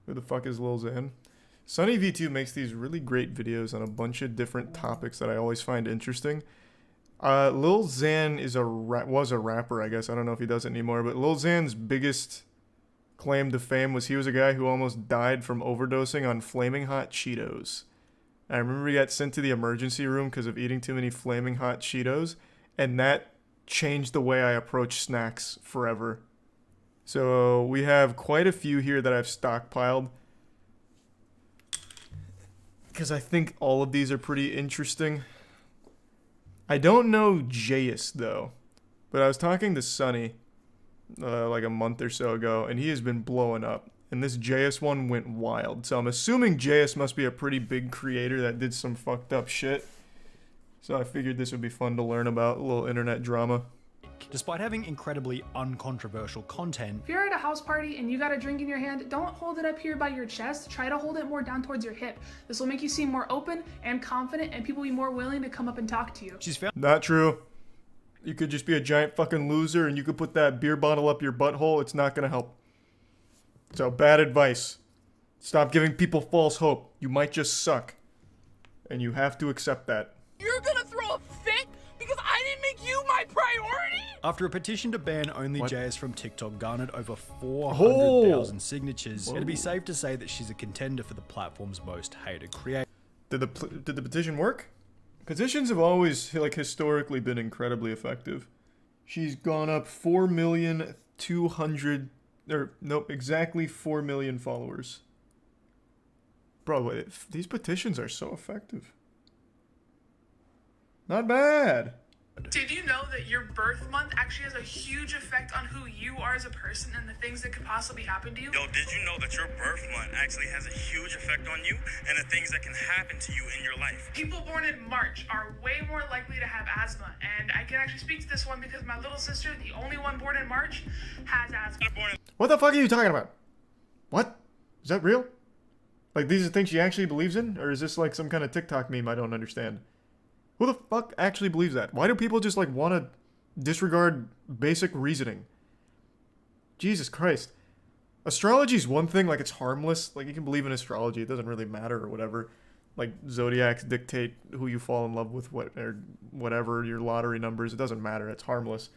Who the fuck is Lil Xan? Sunny V2 makes these really great videos on a bunch of different topics that I always find interesting. Lil Xan is was a rapper, I guess. I don't know if he does it anymore, but Lil Xan's biggest claim to fame was he was a guy who almost died from overdosing on flaming hot Cheetos. I remember he got sent to the emergency room because of eating too many flaming hot Cheetos, and that changed the way I approach snacks forever. So we have quite a few here that I've stockpiled, because I think all of these are pretty interesting. I don't know Jayus though, but I was talking to Sunny like a month or so ago, and he has been blowing up. And this Jayus one went wild. So I'm assuming Jayus must be a pretty big creator that did some fucked up shit. So I figured this would be fun to learn about, a little internet drama. Despite having incredibly uncontroversial content. If you're at a house party and you got a drink in your hand, don't hold it up here by your chest. Try to hold it more down towards your hip. This will make you seem more open and confident, and people will be more willing to come up and talk to you. She's found Not true. You could just be a giant fucking loser and you could put that beer bottle up your butthole. It's not gonna help. So bad advice. Stop giving people false hope. You might just suck. And you have to accept that. You're gonna throw a fit because I didn't make you my priority? After a petition to ban only What? Jayus from TikTok garnered over 400,000 Oh. signatures, Whoa. it'd be safe to say that she's a contender for the platform's most hated creator. Did the petition work? Petitions have always, like, historically been incredibly effective. She's gone up 4,200,000, or nope, exactly 4 million followers. Bro, these petitions are so effective. Not bad. Did you know that your birth month actually has a huge effect on who you are as a person and the things that could possibly happen to you? Yo, did you know that your birth month actually has a huge effect on you and the things that can happen to you in your life? People born in March are way more likely to have asthma, and I can actually speak to this one because my little sister, the only one born in March, has asthma. What the fuck are you talking about? What? Is that real? Like, these are things she actually believes in? Or is this like some kind of TikTok meme I don't understand? Who the fuck actually believes that? Why do people just like want to disregard basic reasoning? Jesus Christ. Astrology's one thing, like it's harmless. Like you can believe in astrology, it doesn't really matter or whatever. Like zodiacs dictate who you fall in love with, or whatever, your lottery numbers, it doesn't matter, it's harmless.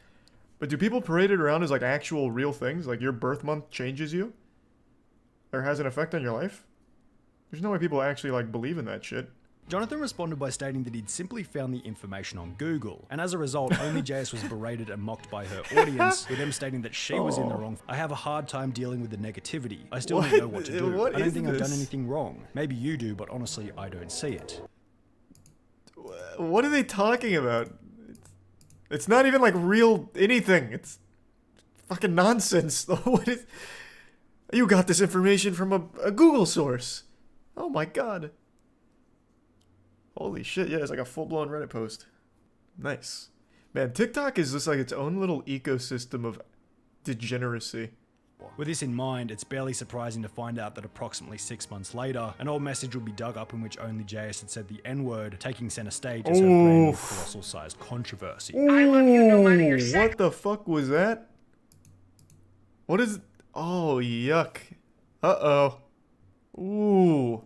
But do people parade it around as like actual real things? Like your birth month changes you? Or has an effect on your life? There's no way people actually like believe in that shit. Jonathan responded by stating that he'd simply found the information on Google, and as a result, only Jayus was berated and mocked by her audience, with them stating that she was in the wrong. I have a hard time dealing with the negativity. I still don't know what to do. I don't think I've done anything wrong. Maybe you do, but honestly, I don't see it. What are they talking about? It's not even like real anything. It's fucking nonsense. What is... You got this information from a Google source. Oh my god. Holy shit, yeah, it's like a full-blown Reddit post. Nice. Man, TikTok is just like its own little ecosystem of degeneracy. With this in mind, it's barely surprising to find out that approximately 6 months later, an old message would be dug up in which only Jayus had said the N-word, taking center stage as her brand new colossal-sized controversy. I love you no matter your sex. What the fuck was that? What is... Oh, yuck. Uh-oh. Ooh.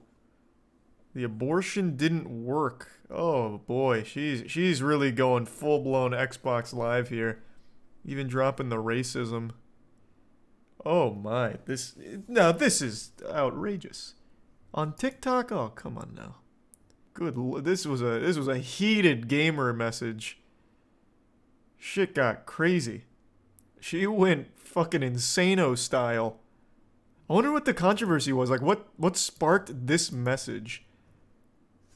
The abortion didn't work. Oh boy, she's really going full-blown Xbox Live here. Even dropping the racism. Oh my, this is outrageous. On TikTok? Oh, come on now. This was a heated gamer message. Shit got crazy. She went fucking insano style. I wonder what the controversy was. Like what sparked this message?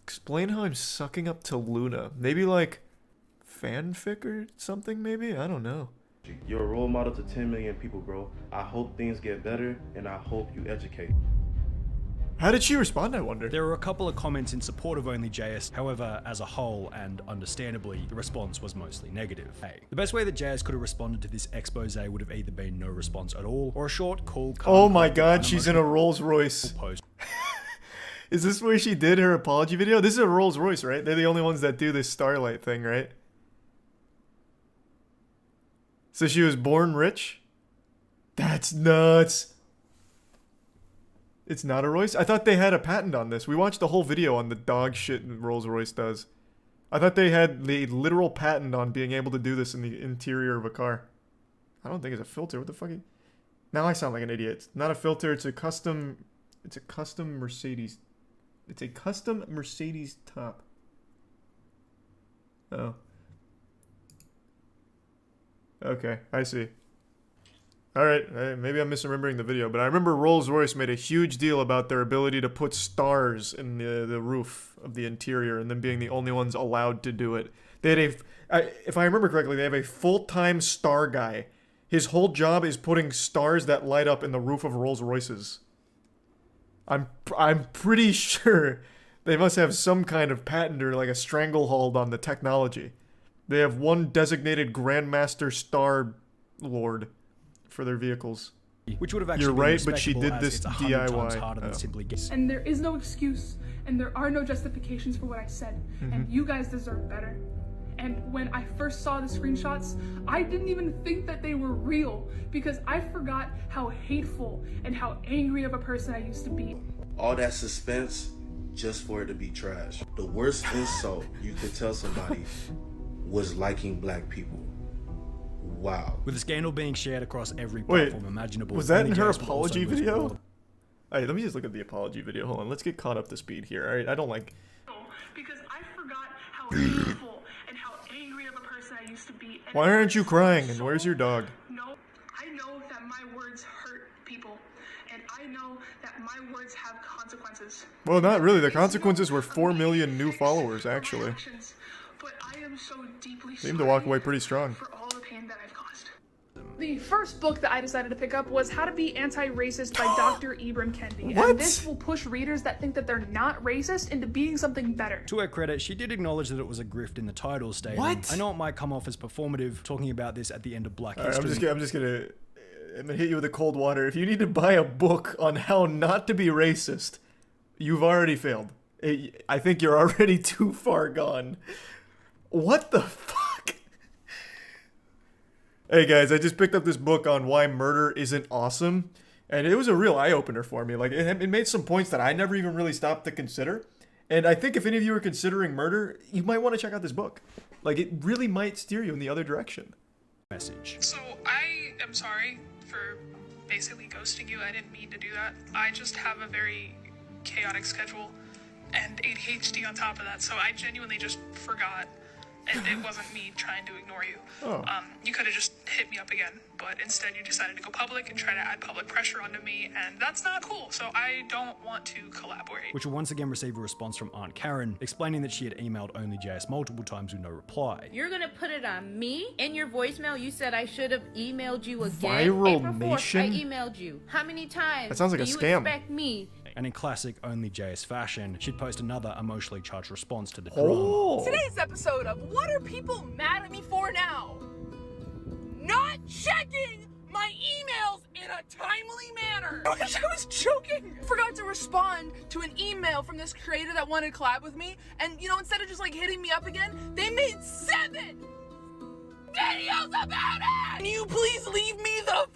Explain how I'm sucking up to Luna. Maybe like fanfic or something maybe? I don't know. You're a role model to 10 million people, bro. I hope things get better, and I hope you educate. How did she respond, I wonder? There were a couple of comments in support of only Jayus, however, as a whole, and understandably, the response was mostly negative. The best way that Jayus could have responded to this expose would have either been no response at all, or a short, cool, calm, oh my god, she's in a Rolls Royce. post. Is this where she did her apology video? This is a Rolls Royce, right? They're the only ones that do this Starlight thing, right? So she was born rich? That's nuts. It's not a Royce? I thought they had a patent on this. We watched the whole video on the dog shit Rolls-Royce does. I thought they had the literal patent on being able to do this in the interior of a car. I don't think it's a filter. What the fuck? Now I sound like an idiot. It's not a filter. It's a custom Mercedes. It's a custom Mercedes top. Oh. Okay, I see. Alright, maybe I'm misremembering the video, but I remember Rolls-Royce made a huge deal about their ability to put stars in the roof of the interior and them being the only ones allowed to do it. They had if I remember correctly, they have a full-time star guy. His whole job is putting stars that light up in the roof of Rolls-Royces. I'm pretty sure they must have some kind of patent or like a stranglehold on the technology. They have one designated Grandmaster Star Lord for their vehicles. Which would have actually You're been right, but she respectable, did as this it's 100 times DIY. harder than simply guessing. And there is no excuse, and there are no justifications for what I said, and you guys deserve better. And when I first saw the screenshots, I didn't even think that they were real, because I forgot how hateful and how angry of a person I used to be. All that suspense just for it to be trash. The worst insult you could tell somebody was liking black people. Wow. With the scandal being shared across every Wait, platform imaginable. was that Only in her JS would also apology lose video? all the- Alright, let me just look at the apology video. Hold on, let's get caught up to speed here. Alright, I don't like... Because I forgot how hateful and how angry of a person I used to be. And Why aren't you crying? And where's your dog? No, I know that my words hurt people, and I know that my words have consequences. Well, not really. The consequences were 4 million new followers, actually. But I am so deeply They seem to walk away pretty strong. for all the pain that I've caused. The first book that I decided to pick up was How to Be Anti-Racist by Dr. Ibram Kendi. What? And this will push readers that think that they're not racist into being something better. To her credit, she did acknowledge that it was a grift in the title, stating, What? I know it might come off as performative, talking about this at the end of Black Alright, History. I'm gonna hit you with the cold water. If you need to buy a book on how not to be racist, you've already failed. I think you're already too far gone. What the fuck? Hey guys, I just picked up this book on why murder isn't awesome, and it was a real eye-opener for me. Like, it made some points that I never even really stopped to consider, and I think if any of you are considering murder, you might want to check out this book. Like, it really might steer you in the other direction. Message. So I am sorry for basically ghosting you. I didn't mean to do that. I just have a very chaotic schedule and ADHD on top of that, so I genuinely just forgot. And it wasn't me trying to ignore you. Oh. You could have just hit me up again, but instead you decided to go public and try to add public pressure onto me, and that's not cool, so I don't want to collaborate. Which will once again receive a response from Aunt Karen, explaining that she had emailed only JS multiple times with no reply. You're gonna put it on me? In your voicemail, you said I should have emailed you again. Viral April 4th, Nation? I emailed you. How many times? That sounds like do a you scam. expect me? And in classic only JS fashion, she'd post another emotionally charged response to the drama. Oh. Today's episode of What Are People Mad at Me For Now? Not checking my emails in a timely manner. I wish I was joking. Forgot to respond to an email from this creator that wanted to collab with me, and instead of just like hitting me up again, they made 7 videos about it. Can you please leave me the f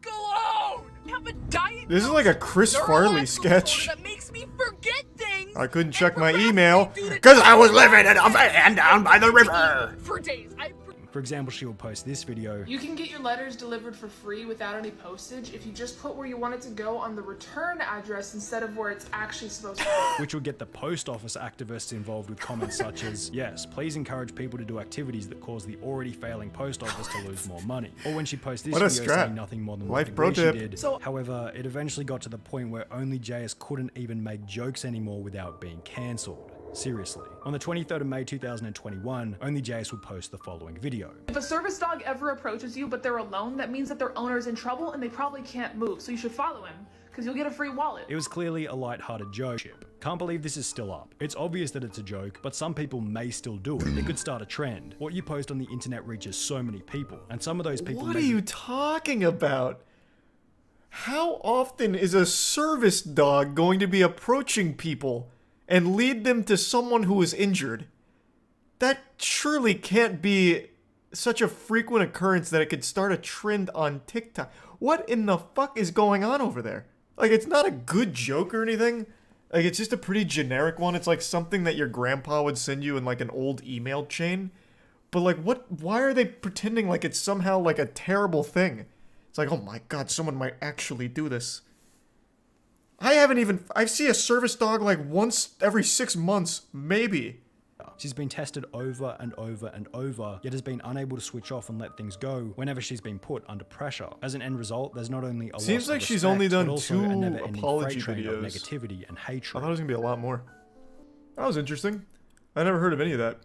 alone? I have a diet. This is like a Chris Farley sketch. That makes me forget things. I couldn't and check my procrastinate email due to because I was living in a van down by the river. for days. For example, she will post this video. You can get your letters delivered for free without any postage if you just put where you want it to go on the return address instead of where it's actually supposed to be. Which will get the post office activists involved with comments such as, yes, please encourage people to do activities that cause the already failing post office to lose more money. Or when she posts this What a video strat. saying nothing more than Life what pro she tip. did. So- However, it eventually got to the point where only JS couldn't even make jokes anymore without being cancelled. Seriously. On the 23rd of May 2021, only JS would post the following video. If a service dog ever approaches you but they're alone, that means that their owner's in trouble and they probably can't move, so you should follow him, because you'll get a free wallet. It was clearly a light-hearted joke. Can't believe this is still up. It's obvious that it's a joke, but some people may still do it. It could start a trend. What you post on the internet reaches so many people, and some of those people What may are you talking about? How often is a service dog going to be approaching people and lead them to someone who is injured? That surely can't be such a frequent occurrence that it could start a trend on TikTok. What in the fuck is going on over there? Like, it's not a good joke or anything. Like, it's just a pretty generic one. It's like something that your grandpa would send you in like an old email chain. But like, why are they pretending like it's somehow like a terrible thing? It's like, oh my god, someone might actually do this. I see a service dog like once every 6 months, maybe. She's been tested over and over and over, yet has been unable to switch off and let things go whenever she's been put under pressure. As an end result, there's not only a Seems loss like of she's respect, only done but also 2 a never-ending apology freight train of videos. negativity and I hatred. thought it was gonna be a lot more. That was interesting. I never heard of any of that.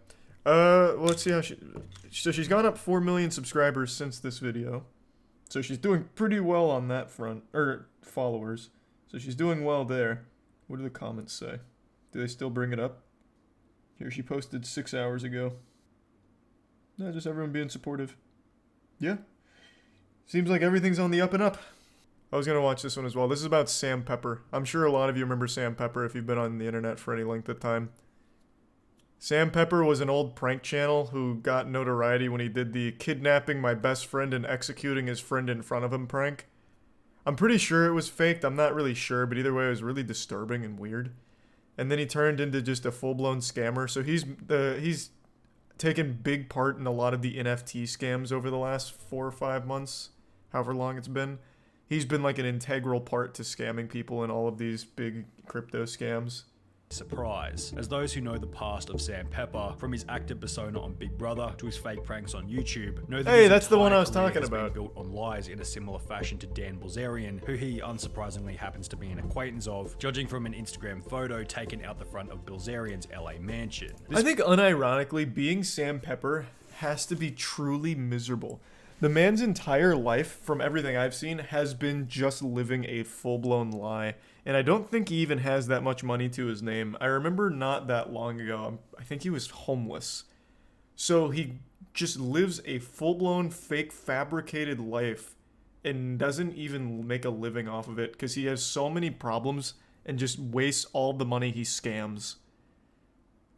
Well, let's see how so she's gone up 4 million subscribers since this video. So she's doing pretty well on that front, or followers. So she's doing well there. What do the comments say? Do they still bring it up? Here, she posted 6 hours ago. No, just everyone being supportive. Yeah. Seems like everything's on the up and up. I was gonna watch this one as well. This is about Sam Pepper. I'm sure a lot of you remember Sam Pepper if you've been on the internet for any length of time. Sam Pepper was an old prank channel who got notoriety when he did the kidnapping my best friend and executing his friend in front of him prank. I'm pretty sure it was faked. I'm not really sure, but either way, it was really disturbing and weird. And then he turned into just a full-blown scammer. So he's taken big part in a lot of the NFT scams over the last 4 or 5 months, however long it's been. He's been like an integral part to scamming people in all of these big crypto scams. Surprise, as those who know the past of Sam Pepper, from his active persona on Big Brother to his fake pranks on YouTube, know that Hey, his that's the one I was entire talking career has about. been built on lies in a similar fashion to Dan Bilzerian, who he unsurprisingly happens to be an acquaintance of, judging from an Instagram photo taken out the front of Bilzerian's LA mansion. I think unironically, being Sam Pepper has to be truly miserable. The man's entire life, from everything I've seen, has been just living a full-blown lie. And I don't think he even has that much money to his name. I remember not that long ago, I think he was homeless. So he just lives a full-blown fake fabricated life and doesn't even make a living off of it because he has so many problems and just wastes all the money he scams.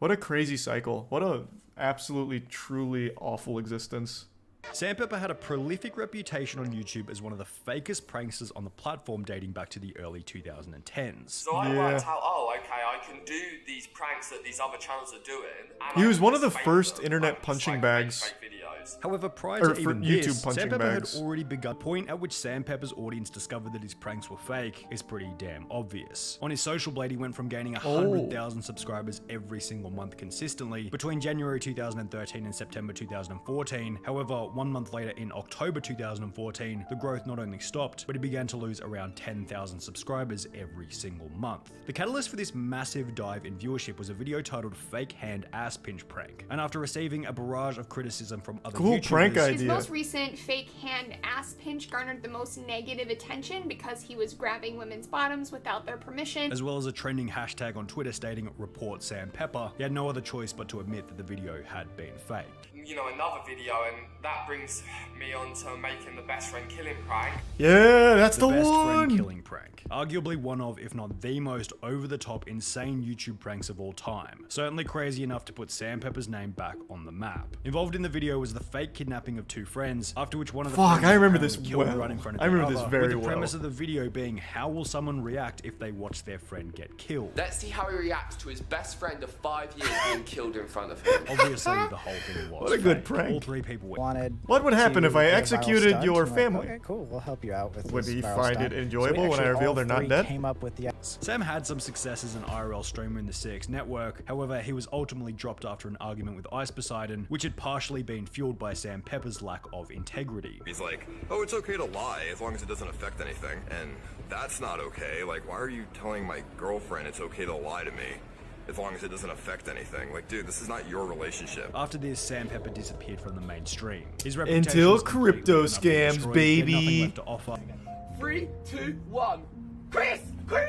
What a crazy cycle. What a absolutely, truly awful existence. Sam Pepper had a prolific reputation on YouTube as one of the fakest pranksters on the platform dating back to the early 2010s. So I worked out, oh, okay, I can do these pranks that these other channels are doing. And He I was can one of the just fake first them, internet like, punching like, bags. fake videos. However, prior Or to for even YouTube this, punching Sam Pepper bags. had already begun. The point at which Sam Pepper's audience discovered that his pranks were fake is pretty damn obvious. On his social blade, he went from gaining 100,000 subscribers every single month consistently between January 2013 and September 2014. However, 1 month later in October 2014, the growth not only stopped, but he began to lose around 10,000 subscribers every single month. The catalyst for this massive dive in viewership was a video titled Fake Hand Ass Pinch Prank. And after receiving a barrage of criticism from other Cool YouTubers, prank idea. His most recent fake hand ass pinch garnered the most negative attention because he was grabbing women's bottoms without their permission. as well as a trending hashtag on Twitter stating Report Sam Pepper, he had no other choice but to admit that the video had been faked. You know, another video, and that brings me on to making the best friend killing prank. Yeah, that's the best one. friend killing prank. Arguably one of, if not the most over-the-top insane YouTube pranks of all time. Certainly crazy enough to put Sam Pepper's name back on the map. Involved in the video was the fake kidnapping of 2 friends, after which one of the friends I remember was this killed well. right in front of I the remember this other, very with the well. premise of the video being how will someone react if they watch their friend get killed. Let's see how he reacts to his best friend of 5 years being killed in front of him. Obviously, the whole thing was What a good fake. prank. All 3 people were What would happen if I do a viral executed stunt, your and we're like, family? Okay, cool. We'll help you out with Would this he viral find stunt. it enjoyable when I actually reveal all they're not 3 dead? Came up with the Sam had some success as an IRL streamer in the CX network, however he was ultimately dropped after an argument with Ice Poseidon, which had partially been fueled by Sam Pepper's lack of integrity. He's like, oh, it's okay to lie as long as it doesn't affect anything. And that's not okay. Like, why are you telling my girlfriend it's okay to lie to me as long as it doesn't affect anything? Like, dude, this is not your relationship. After this, Sam Pepper disappeared from the mainstream. His reputation Until was completely crypto and utterly scams, destroyed. He had nothing baby. left to offer. 3, 2, 1. Chris! Chris!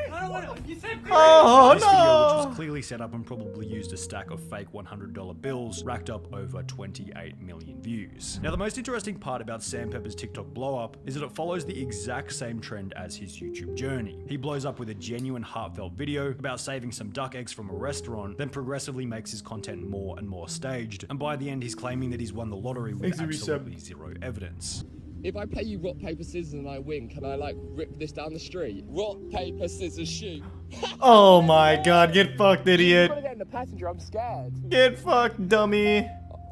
You said Chris! Oh This video, which no! was clearly set up and probably used a stack of fake $100 bills, racked up over 28 million views. Now, the most interesting part about Sam Pepper's TikTok blow-up is that it follows the exact same trend as his YouTube journey. He blows up with a genuine heartfelt video about saving some duck eggs from a restaurant, then progressively makes his content more and more staged, and by the end he's claiming that he's won the lottery with Thanks, absolutely zero evidence. If I play you rock, paper, scissors and I win, can I like rip this down the street? Rock, paper, scissors, shoot. Oh my god, get fucked, idiot. I'm gonna get in the passenger, I'm scared. Get fucked, dummy.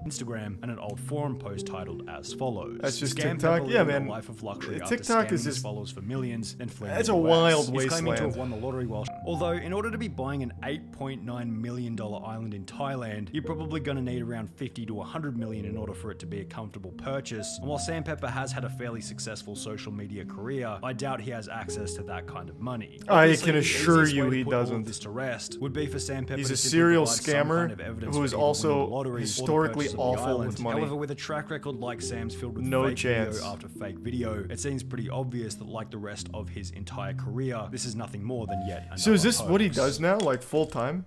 Instagram and an old forum post titled as follows. That's just Scam TikTok? Pepper Yeah, living a man. life of luxury TikTok after is scamming just- his followers for millions and fleeing That's the a US. wild He's claiming to wasteland. have won the lottery while... Although, in order to be buying an $8.9 million island in Thailand, you're probably going to need around 50 to 100 million in order for it to be a comfortable purchase. And while Sam Pepper has had a fairly successful social media career, I doubt he has access to that kind of money. I Obviously, can the assure easiest you way to he put all of doesn't. this to rest would be for Sam Pepper He's to a simply serial provide some scammer kind of evidence who for is either winning also the lottery or the historically purchase of the awful with island. money. However, with a track record like Sam's filled with No fake chance. video after fake video, it seems pretty obvious that like the rest of his entire career, this is nothing more than yet another So is this what he hoax. does now, like full time?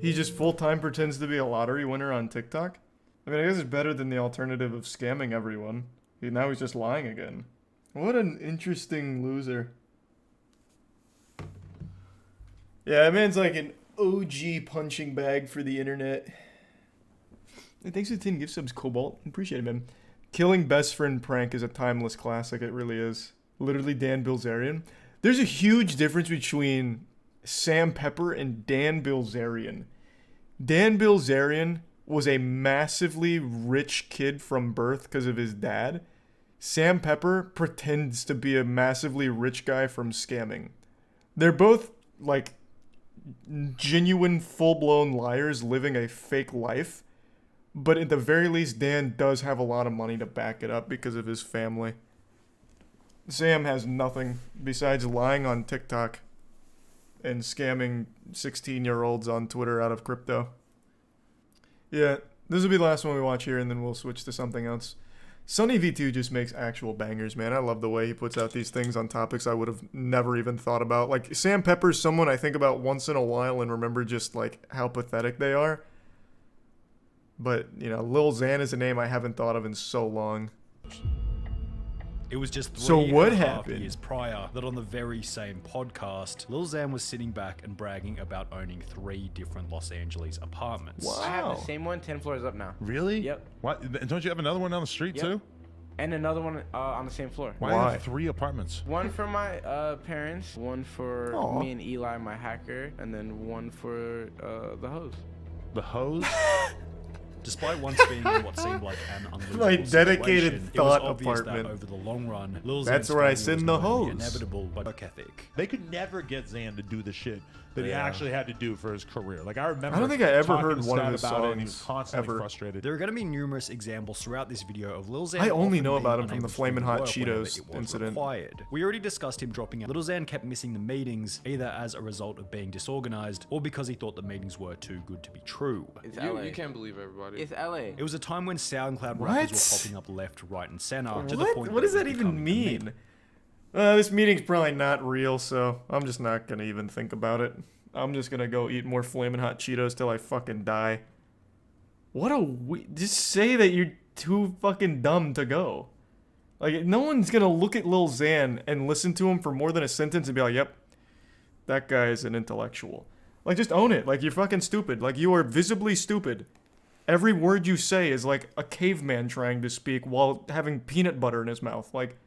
He just full time pretends to be a lottery winner on TikTok? I mean, I guess it's better than the alternative of scamming everyone. Now he's just lying again. What an interesting loser. Yeah, that man's like an OG punching bag for the internet. Hey, thanks for the 10 gift subs, Cobalt. Appreciate it, man. Killing best friend prank is a timeless classic. It really is. Literally Dan Bilzerian. There's a huge difference between Sam Pepper and Dan Bilzerian. Dan Bilzerian was a massively rich kid from birth because of his dad. Sam Pepper pretends to be a massively rich guy from scamming. They're both, like, genuine, full-blown liars living a fake life. But at the very least, Dan does have a lot of money to back it up because of his family. Sam has nothing besides lying on TikTok and scamming 16-year-olds on Twitter out of crypto. Yeah, this will be the last one we watch here, and then we'll switch to something else. Sunny V2 just makes actual bangers, man. I love the way he puts out these things on topics I would have never even thought about. Like, Sam Pepper's someone I think about once in a while and remember just, like, how pathetic they are. But, you know, Lil Xan is a name I haven't thought of in so long. It was just So three what and a half happened? years prior that on the very same podcast, Lil Xan was sitting back and bragging about owning 3 different Los Angeles apartments. I have the same one 10 floors up now. Really? Yep. What? Don't you have another one down the street Yep. too? And another one on the same floor. Why do you have 3 apartments? One for my parents, one for Aw. me and Eli, my hacker, and then one for the hose. The hose? Despite once being in what seemed like an unlivable My dedicated situation, thought it was obvious apartment. that over the long run, Lil That's Xan's where I failure send was the not only hose. inevitable but work ethic. They could never get Xan to do the shit that he Yeah. actually had to do for his career. Like, I remember I don't think I ever talking heard to one of Stat his about it, and he was songs, constantly ever. frustrated. There are going to be numerous examples throughout this video of Lil Xan. I only often know being about him from unable the to Flamin' do Hot work whenever Cheetos it was incident. required. We already discussed him dropping out. Lil Xan kept missing the meetings, either as a result of being disorganized or because he thought the meetings were too good to be true. It's You, LA. you can't believe everybody. It's LA. It was a time when SoundCloud What? rappers were popping up left, right, and center to the What? point What that does it that was even becoming a meme. mean? This meeting's probably not real, so I'm just not gonna even think about it. I'm just gonna go eat more Flamin' Hot Cheetos till I fucking die. What a just say that you're too fucking dumb to go. Like, no one's gonna look at Lil Xan and listen to him for more than a sentence and be like, yep, that guy is an intellectual. Like, just own it. Like, you're fucking stupid. Like, you are visibly stupid. Every word you say is like a caveman trying to speak while having peanut butter in his mouth. Like,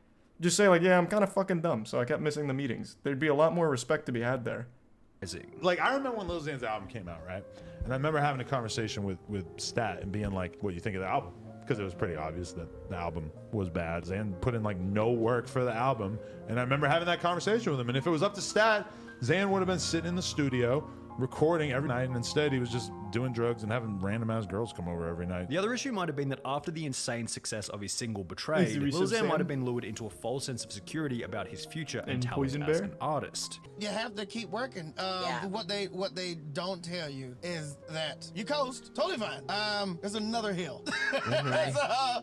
just say like, yeah, I'm kind of fucking dumb, so I kept missing the meetings. There'd be a lot more respect to be had there. Like, I remember when Lil Xan's album came out, right? And I remember having a conversation with Stat and being like, what do you think of the album? Because it was pretty obvious that the album was bad. Xan put in like no work for the album. And I remember having that conversation with him. And if it was up to Stat, Xan would have been sitting in the studio recording every night, and instead he was just doing drugs and having random ass girls come over every night. The other issue might have been that after the insane success of his single Betrayed, Lil Xan might have been lured into a false sense of security about his future and And talent Poison as Bear? an artist. You have to keep working. What they don't tell you is that you coast totally fine. There's another hill. So,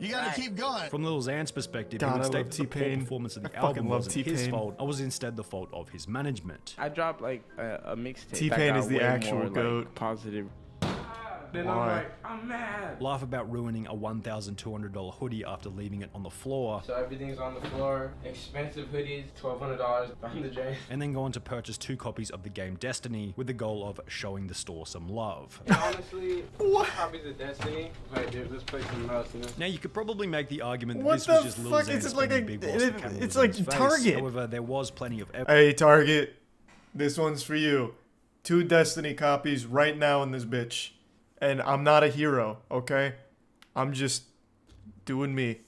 you gotta keep going. From Lil Xan's perspective, God, he I would love state that the poor T-Pain. performance of the I fucking album love wasn't his T-Pain. fault, and was instead the fault of his management. I dropped like a mixtape. T-Pain that is got the way actual more, like, goat. positive. Then Why? I'm like, I'm mad. Laugh about ruining a $1,200 hoodie after leaving it on the floor. So everything's on the floor. Expensive hoodies, $1,200 on the drain. And then go on to purchase 2 copies of the game Destiny with the goal of showing the store some love. Honestly, copies of Destiny. Like, dude, let's play some else, you know? Now you could probably make the argument that What this was the just Lil fuck? Xan It's just like spending a- big whilst the camera it's was like in his face. Target. However, there was plenty of Hey, Target. This one's for you. 2 Destiny copies right now in this bitch. And I'm not a hero, okay? I'm just doing me.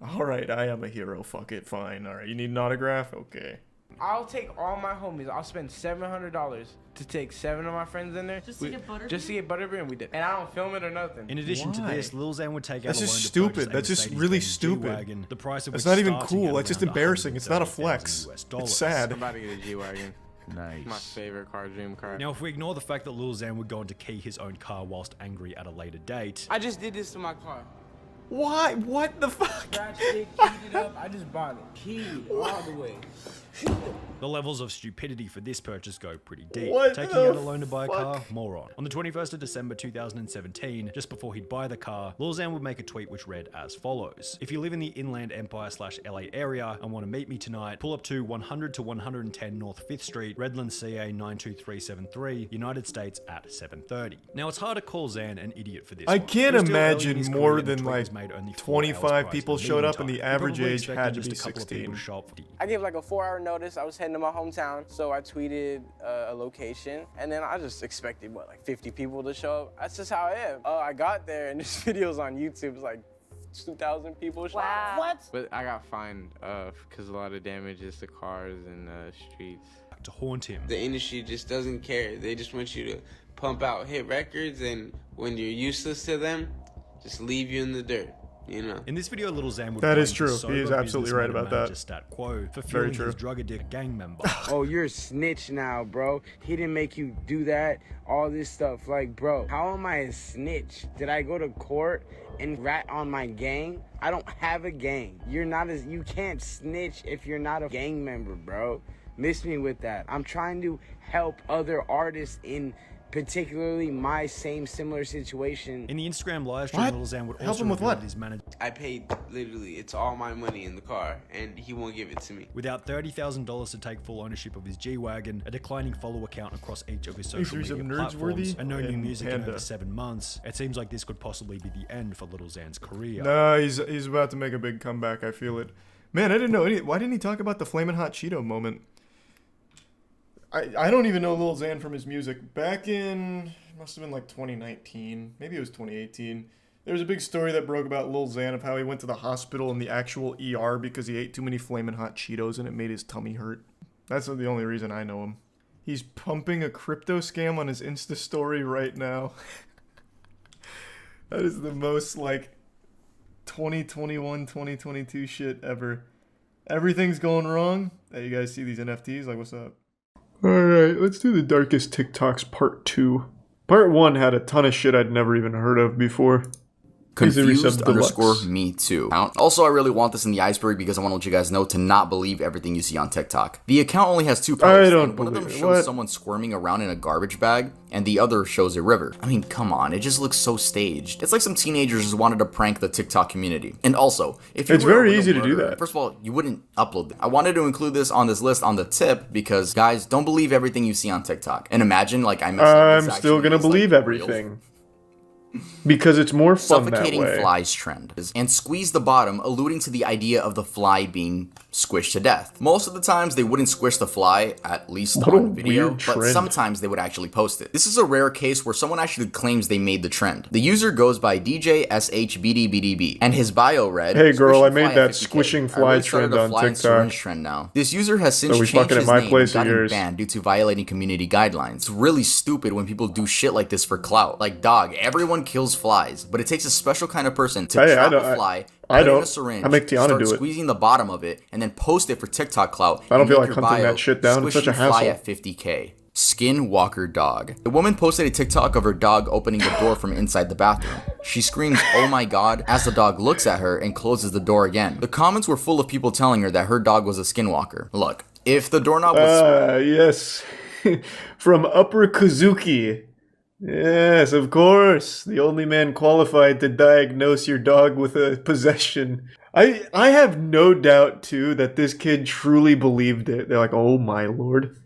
Alright, I am a hero. Fuck it, fine. Alright, you need an autograph? Okay. I'll take all my homies. I'll spend $700 to take 7 of my friends in there. Just to get Butterbeer? Just to get Butterbeer, and we did. And I don't film it or nothing. In addition to Why? this, Lil Xan would take out That's a just loan to stupid. purchase a That's just Mercedes-Benz really stupid. G-Wagon, the price of It's which not even starting cool. at That's just around embarrassing. It's not a $170,000 flex. US It's dollars. sad. I'm about to get a G-Wagon. Nice. My favorite car, dream car. Now, if we ignore the fact that Lil Xan would go on to key his own car whilst angry at a later date, I just did this to my car. Why? What the fuck? Scratched it, keyed it up. I just bought it. Keyed all the way. the levels of stupidity for this purchase go pretty deep. What Taking the out a loan to buy a car, fuck? moron. On the 21st of December 2017, just before he'd buy the car, Lil Xan would make a tweet which read as follows. If you live in the Inland Empire/LA area and want to meet me tonight, pull up to 100 to 110 North 5th Street, Redlands, CA 92373, United States at 7:30. Now, it's hard to call Xan an idiot for this I one. can't He was still early in imagine his more career and the than tweet like was made only 4 hours 25 prior to people the showed meeting up and time. the He average probably age expected had to just be a couple of people 16. to show up. I gave like a 4-hour notice. I was heading to my hometown, so I tweeted a location, and then I just expected what, like 50 people to show up. That's just how I am. I got there, and this video's on YouTube. It's like 2,000 people. Wow. What? But I got fined because a lot of damages to cars and streets. To haunt him. The industry just doesn't care. They just want you to pump out hit records, and when you're useless to them, just leave you in the dirt. You know. In this video, Lil Xan would That is blame the true. He is sober absolutely right businessman about and that. manager Stat Quo for Very fueling true. his drug addict gang member. Oh, you're a snitch now, bro. He didn't make you do that, all this stuff. Like, bro, how am I a snitch? Did I go to court and rat on my gang? I don't have a gang. You can't snitch if you're not a gang member, bro. Miss me with that. I'm trying to help other artists in particularly my similar situation. In the Instagram live stream, What? Lil Xan would Help also him with reveal what? that his manager I paid literally, it's all my money in the car, and he won't give it to me. without $30,000 to take full ownership of his G-Wagon, a declining follow count across each of his social These are media some platforms, Nerdsworthy and no new and music in Panda. over 7 months. It seems like this could possibly be the end for Lil Xan's career. No, he's about to make a big comeback. I feel it. Man, I didn't know. Why didn't he talk about the Flamin' Hot Cheeto moment? I don't even know Lil Xan from his music. Back in, it must have been like 2019. Maybe it was 2018. There was a big story that broke about Lil Xan of how he went to the hospital in the actual ER because he ate too many Flamin' Hot Cheetos and it made his tummy hurt. That's the only reason I know him. He's pumping a crypto scam on his Insta story right now. That is the most like 2021, 2022 shit ever. Everything's going wrong. Hey, you guys see these NFTs? Like, what's up? Alright, let's do the darkest TikToks part 2. Part 1 had a ton of shit I'd never even heard of before. Confused underscore me too. Also, I really want this in the iceberg because I want to let you guys know to not believe everything you see on TikTok. The account only has 2 posts, and one of them shows someone squirming around in a garbage bag, and the other shows a river. I mean, come on, it just looks so staged. It's like some teenagers just wanted to prank the TikTok community. And also, if you It's were a very real easy to do murderer, that. First of all, you wouldn't upload it. I wanted to include this on this list on the tip because, guys, don't believe everything you see on TikTok. And imagine, like, I messed up. I'm still gonna believe everything. Because it's more fun that Suffocating way. flies trend and squeeze the bottom, alluding to the idea of the fly being squished to death. Most of the times they wouldn't squish the fly, at least What a on video, weird but trend. sometimes they would actually post it. This is a rare case where someone actually claims they made the trend. The user goes by DJSHBDBDB, and his bio read, Hey girl, I "Squishing made fly that at 50K. squishing I fly really started trend a on fly and TikTok. syringe trend now." This user has since So we changed fucking at his my name place and or gotten yours? banned due to violating community guidelines. It's really stupid when people do shit like this for clout. Like, dog, everyone kills flies, but it takes a special kind of person to Hey, I trap don't- a fly, I put it in don't. a syringe, I make Tiana start do it. squeezing the bottom of it, and then post it for TikTok clout. I don't and feel make like your hunting bio, that shit down. It's such a "Squishing fly hassle." at 50K. Skinwalker dog. The woman posted a TikTok of her dog opening the door from inside the bathroom. She screams, "Oh my god," as the dog looks at her and closes the door again. The comments were full of people telling her that her dog was a skinwalker. Look, if the doorknob was Yes. From Upper Kazuki. Yes, of course. The only man qualified to diagnose your dog with a possession. I have no doubt, too, that this kid truly believed it. They're like, oh my lord.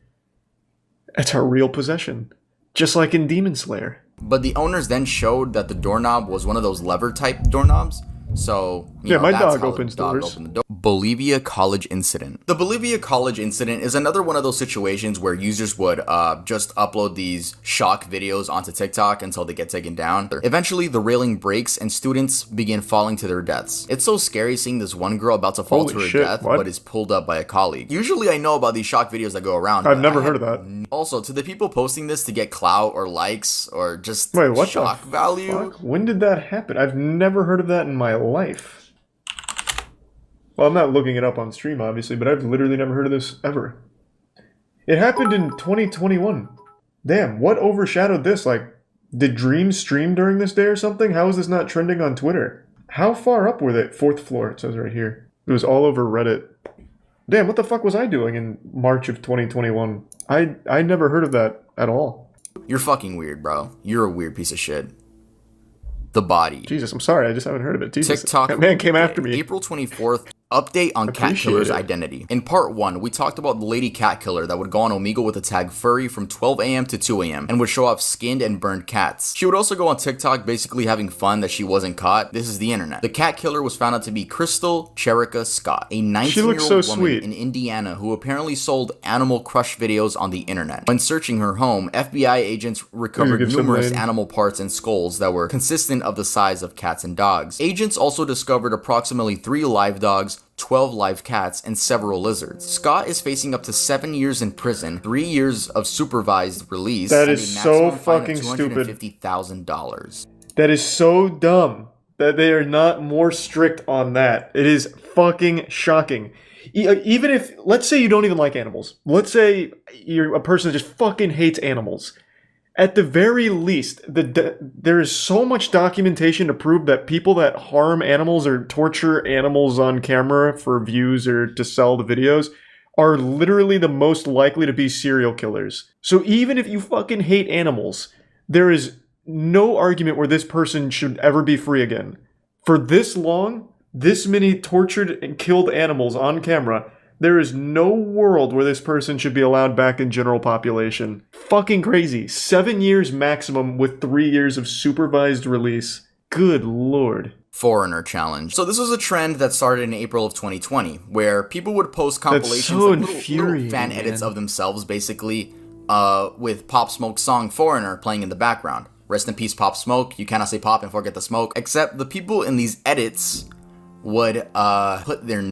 That's our real possession. Just like in Demon Slayer. But the owners then showed that the doorknob was one of those lever type doorknobs. So, yeah, my dog opens doors. Bolivia College Incident. The Bolivia College Incident is another one of those situations where users would just upload these shock videos onto TikTok until they get taken down. Eventually, the railing breaks and students begin falling to their deaths. It's so scary seeing this one girl about to fall to her death, but is pulled up by a colleague. Usually, I know about these shock videos that go around. I've never heard of that. Also, to the people posting this to get clout or likes or just shock value. Fuck? When did that happen? I've never heard of that in my life. Well, I'm not looking it up on stream, obviously, but I've literally never heard of this ever. It happened in 2021. Damn, what overshadowed this? Like, did Dreams stream during this day or something? How is this not trending on Twitter? How far up were they? 4th floor, it says right here. It was all over Reddit. Damn, what the fuck was I doing in March of 2021? I never heard of that at all. You're fucking weird, bro. You're a weird piece of shit. The body. Jesus, I'm sorry. I just haven't heard of it. Jesus. TikTok. That man came after me. April 24th. Update on cat killer's identity. In part 1, we talked about the lady cat killer that would go on Omegle with the tag furry from 12 a.m. to 2 a.m. and would show off skinned and burned cats. She would also go on TikTok basically having fun that she wasn't caught. This is the internet. The cat killer was found out to be Crystal Cherica Scott, a 19-year-old woman in Indiana who apparently sold Animal Crush videos on the internet. When searching her home, FBI agents recovered numerous animal parts and skulls that were consistent of the size of cats and dogs. Agents also discovered approximately 3 live dogs, 12 live cats, and several lizards. Scott is facing up to 7 years in prison, 3 years of supervised release, that and is so fucking stupid. $250,000. That is so dumb that they are not more strict on that. It is fucking shocking. Even if, let's say you don't even like animals. Let's say you're a person that just fucking hates animals. At the very least, there is so much documentation to prove that people that harm animals or torture animals on camera for views or to sell the videos are literally the most likely to be serial killers. So even if you fucking hate animals, there is no argument where this person should ever be free again. For this long, this many tortured and killed animals on camera, there is no world where this person should be allowed back in general population. Fucking crazy. 7 years maximum with 3 years of supervised release. Good lord. Foreigner challenge. So this was a trend that started in April of 2020, where people would post compilations of little fan edits of themselves, basically, with Pop Smoke's song Foreigner playing in the background. Rest in peace, Pop Smoke. You cannot say pop and forget the smoke. Except the people in these edits would put their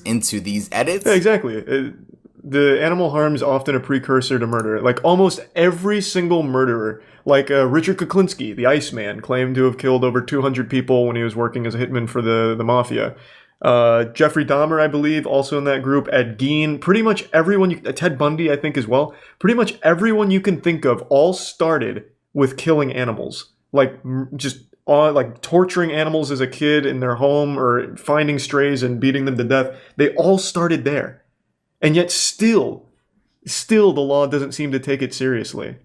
into these edits. Yeah, exactly. The animal harm is often a precursor to murder. Like almost every single murderer, like Richard Kuklinski, the Iceman, claimed to have killed over 200 people when he was working as a hitman for the mafia. Jeffrey Dahmer, I believe, also in that group. Ed Gein, pretty much everyone. Ted Bundy, I think, as well. Pretty much everyone you can think of all started with killing animals. Like just like torturing animals as a kid in their home or finding strays and beating them to death. They all started there. And yet still the law doesn't seem to take it seriously.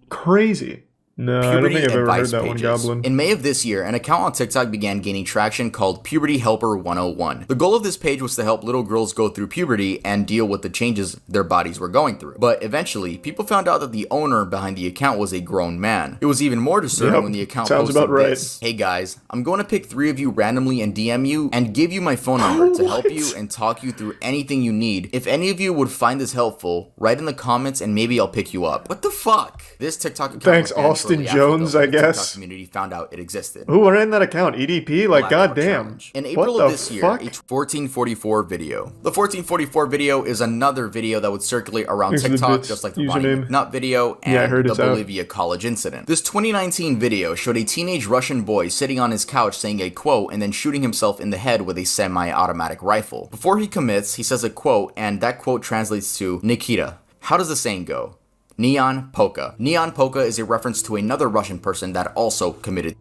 Crazy. No, I don't think I've ever heard that one, Goblin. In May of this year, an account on TikTok began gaining traction called Puberty Helper 101. The goal of this page was to help little girls go through puberty and deal with the changes their bodies were going through. But eventually, people found out that the owner behind the account was a grown man. It was even more disturbing when the account posted this. Hey guys, I'm going to pick 3 of you randomly and DM you and give you my phone number to help you and talk you through anything you need. If any of you would find this helpful, write in the comments and maybe I'll pick you up. What the fuck? This TikTok account. Thanks, Austin Jones, I guess. TikTok community found out it existed. Who ran that account? EDP? Like, goddamn. In April of this year, a 1444 video. The 1444 video is another video that would circulate around TikTok, just like the Ronnie McNutt video and the Bolivia College incident. This 2019 video showed a teenage Russian boy sitting on his couch saying a quote and then shooting himself in the head with a semi-automatic rifle. Before he commits, he says a quote, and that quote translates to, Nikita. How does the saying go? Neon Polka. Neon Polka is a reference to another Russian person that also committed.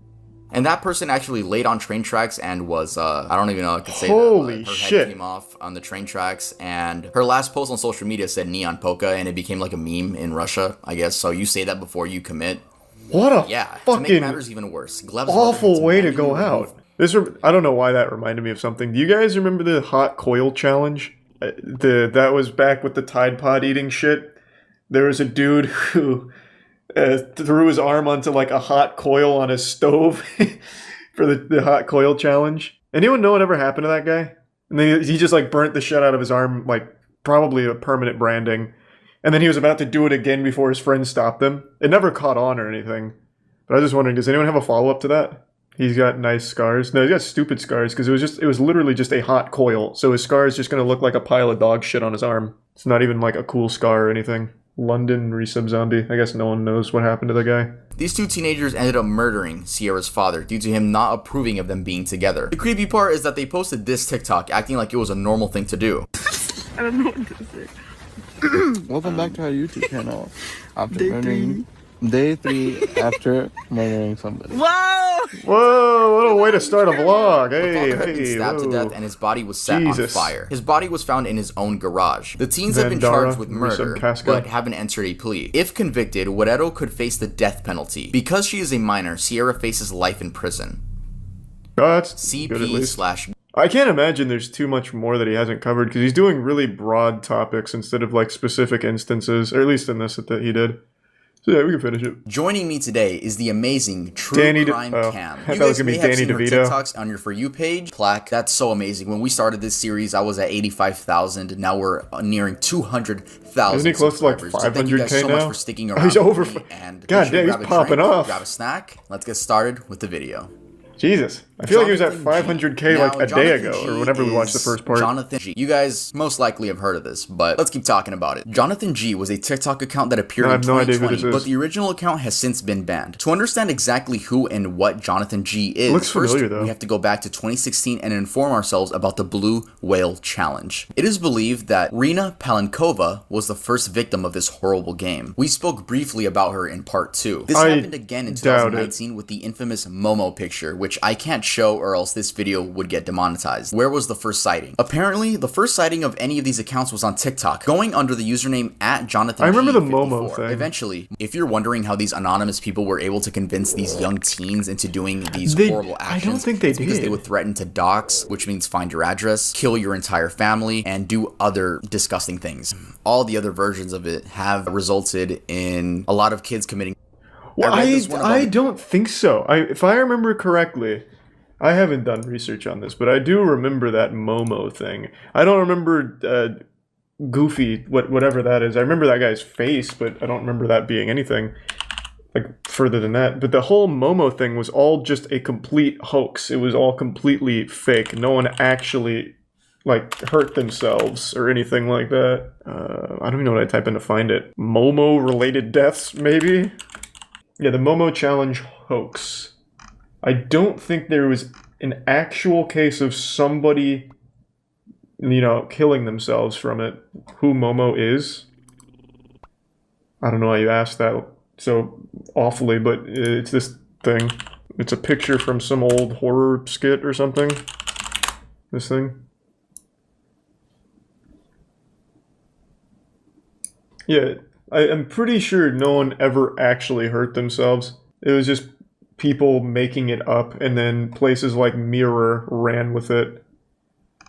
And that person actually laid on train tracks and was, I don't even know how I could say Holy that. Her shit. head came off on the train tracks, and her last post on social media said Neon Polka, and it became like a meme in Russia, I guess. So you say that before you commit. What a Yeah, to fucking make matters even worse, Gleb's mother awful had way to manually go remove- out. I don't know why that reminded me of something. Do you guys remember the hot coil challenge? That was back with the Tide Pod eating shit. There was a dude who threw his arm onto like a hot coil on his stove for the hot coil challenge. Anyone know what ever happened to that guy? And then he just like burnt the shit out of his arm, like probably a permanent branding. And then he was about to do it again before his friend stopped him. It never caught on or anything. But I was just wondering, does anyone have a follow-up to that? He's got nice scars. No, he's got stupid scars because it was literally just a hot coil. So his scar is just going to look like a pile of dog shit on his arm. It's not even like a cool scar or anything. London resub zombie. I guess no one knows what happened to the guy. These two teenagers ended up murdering Sierra's father due to him not approving of them being together. The creepy part is that they posted this TikTok acting like it was a normal thing to do. I don't know what to say. Welcome back to our YouTube channel. Day 3 after murdering somebody. Whoa, what a way to start a vlog. Hey, The father had been stabbed to death and his body was set on fire. His body was found in his own garage. The teens have been charged with murder, but haven't entered a plea. If convicted, Guerrero could face the death penalty. Because she is a minor, Sierra faces life in prison. That's CP/ I can't imagine there's too much more that he hasn't covered because he's doing really broad topics instead of like specific instances, or at least in this that he did. So yeah, we can finish it. Joining me today is the amazing True Crime Cam. I thought it was gonna be Danny DeVito. TikToks on your For You page. Plaque. That's so amazing. When we started this series, I was at 85,000. Now we're nearing 200,000. Isn't he close to like 500K so thank you guys so now? much for sticking around. He's over. And God damn, he's popping off. Grab a snack. Let's get started with the video. Jesus. I feel like he was at 500K like a day ago, or whenever we watched the first part. Jonathan G. You guys most likely have heard of this, but let's keep talking about it. Jonathan G was a TikTok account that appeared in 2020, but the original account has since been banned. To understand exactly who and what Jonathan G is, first we have to go back to 2016 and inform ourselves about the Blue Whale Challenge. It is believed that Rina Palenkova was the first victim of this horrible game. We spoke briefly about her in part 2. This happened again in 2019 with the infamous Momo picture, which I can't show or else this video would get demonetized. Where was the first sighting? Apparently, the first sighting of any of these accounts was on TikTok, going under the username @Jonathan. I remember the Momo thing. Eventually, if you're wondering how these anonymous people were able to convince these young teens into doing these horrible actions, I don't think they did. Because they would threaten to dox, which means find your address, kill your entire family, and do other disgusting things. All the other versions of it have resulted in a lot of kids committing. Well, I don't think so. If I remember correctly, I haven't done research on this, but I do remember that Momo thing. I don't remember Goofy, whatever that is. I remember that guy's face, but I don't remember that being anything like further than that. But the whole Momo thing was all just a complete hoax. It was all completely fake. No one actually like hurt themselves or anything like that. I don't even know what I type in to find it. Momo related deaths, maybe? Yeah, the Momo challenge hoax. I don't think there was an actual case of somebody, you know, killing themselves from it. Who Momo is? I don't know why you asked that so awfully, but it's this thing. It's a picture from some old horror skit or something. This thing. Yeah, I'm pretty sure no one ever actually hurt themselves. It was just people making it up, and then places like Mirror ran with it.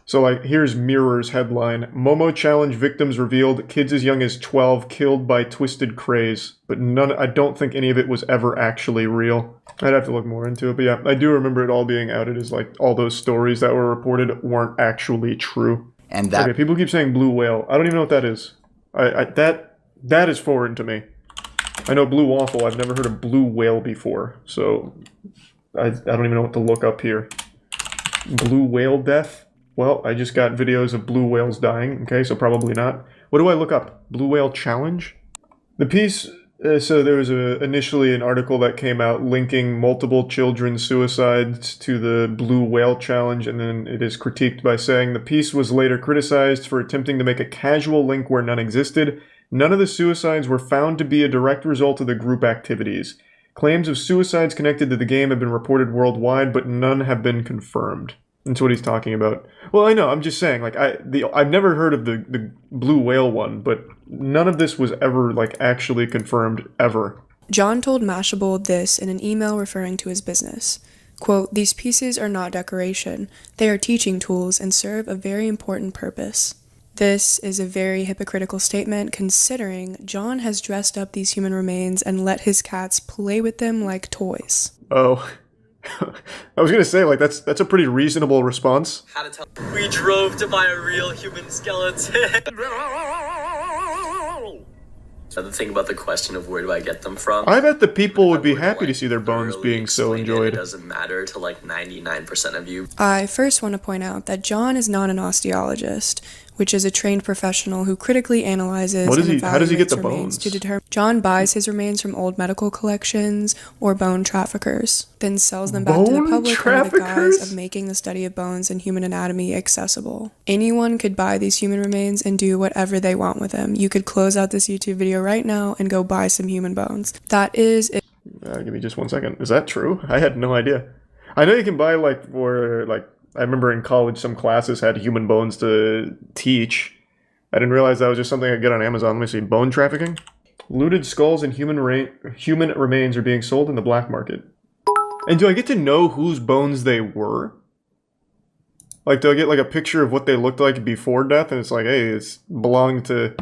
So like, here's Mirror's headline: Momo challenge victims revealed, kids as young as 12 killed by twisted craze. But I don't think any of it was ever actually real. I'd have to look more into it, but yeah, I do remember it all being outed as like, all those stories that were reported weren't actually true. And that... Okay, people keep saying blue whale. I don't even know what that is. That is foreign to me. I know blue waffle, I've never heard of blue whale before, so I don't even know what to look up here. Blue whale death? Well, I just got videos of blue whales dying, okay, so probably not. What do I look up? Blue whale challenge? The piece, so there was initially an article that came out linking multiple children's suicides to the blue whale challenge, and then it is critiqued by saying the piece was later criticized for attempting to make a casual link where none existed. None of the suicides were found to be a direct result of the group activities. Claims of suicides connected to the game have been reported worldwide, but none have been confirmed. That's what he's talking about. Well, I know, I'm just saying, like, I've never heard of the blue whale one, but none of this was ever, like, actually confirmed, ever. John told Mashable this in an email referring to his business. Quote, "These pieces are not decoration. They are teaching tools and serve a very important purpose." This is a very hypocritical statement considering John has dressed up these human remains and let his cats play with them like toys. Oh. I was gonna say, like, that's a pretty reasonable response. How to tell. We drove to buy a real human skeleton. The thing about the question of where do I get them from? I bet the people would be happy to see their bones being so enjoyed. It doesn't matter to like 99% of you. I first want to point out that John is not an osteologist, which is a trained professional who critically analyzes and evaluates how does he get the remains bones? to determine. John buys his remains from old medical collections or bone traffickers, then sells them back to the Bone public under the guise traffickers? of making the study of bones and human anatomy accessible. Anyone could buy these human remains and do whatever they want with them. You could close out this YouTube video right now and go buy some human bones. That is... Give me just 1 second. Is that true? I had no idea. I know you can buy, like, for, like, I remember in college some classes had human bones to teach. I didn't realize that was just something I could get on Amazon. Let me see. Bone trafficking? Looted skulls and human remains are being sold in the black market. And do I get to know whose bones they were? Like, do I get, like, a picture of what they looked like before death? And it's like, hey, it's belonged to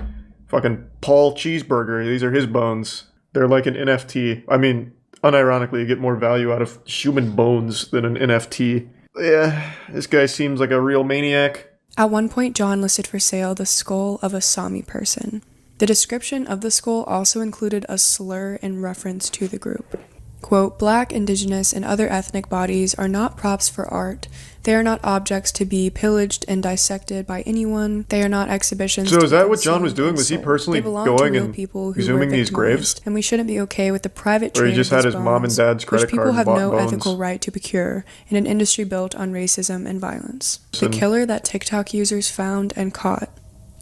fucking Paul Cheeseburger. These are his bones. They're like an NFT. I mean, unironically, you get more value out of human bones than an NFT. Yeah, this guy seems like a real maniac. At one point, John listed for sale the skull of a Sami person. The description of the skull also included a slur in reference to the group. Quote, "Black, indigenous, and other ethnic bodies are not props for art. They are not objects to be pillaged and dissected by anyone. They are not exhibitions." So is that what John was doing? Was he personally going and exhuming these graves? And we shouldn't be okay with the private Or trade he just of had these his mom and bones, dad's credit which people card and have bought no bones? ethical right to procure in an industry built on racism and violence. The Listen. killer that TikTok users found and caught.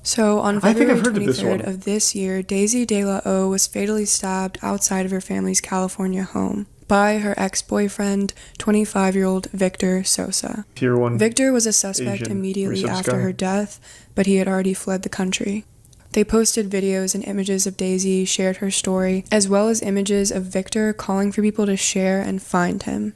So on I think I've February heard of this 23rd one. of this year, Daisy De La O was fatally stabbed outside of her family's California home by her ex-boyfriend, 25-year-old Victor Sosa. Tier 1 Victor was a suspect Asian immediately resubscribe. after her death, but he had already fled the country. They posted videos and images of Daisy, shared her story, as well as images of Victor calling for people to share and find him.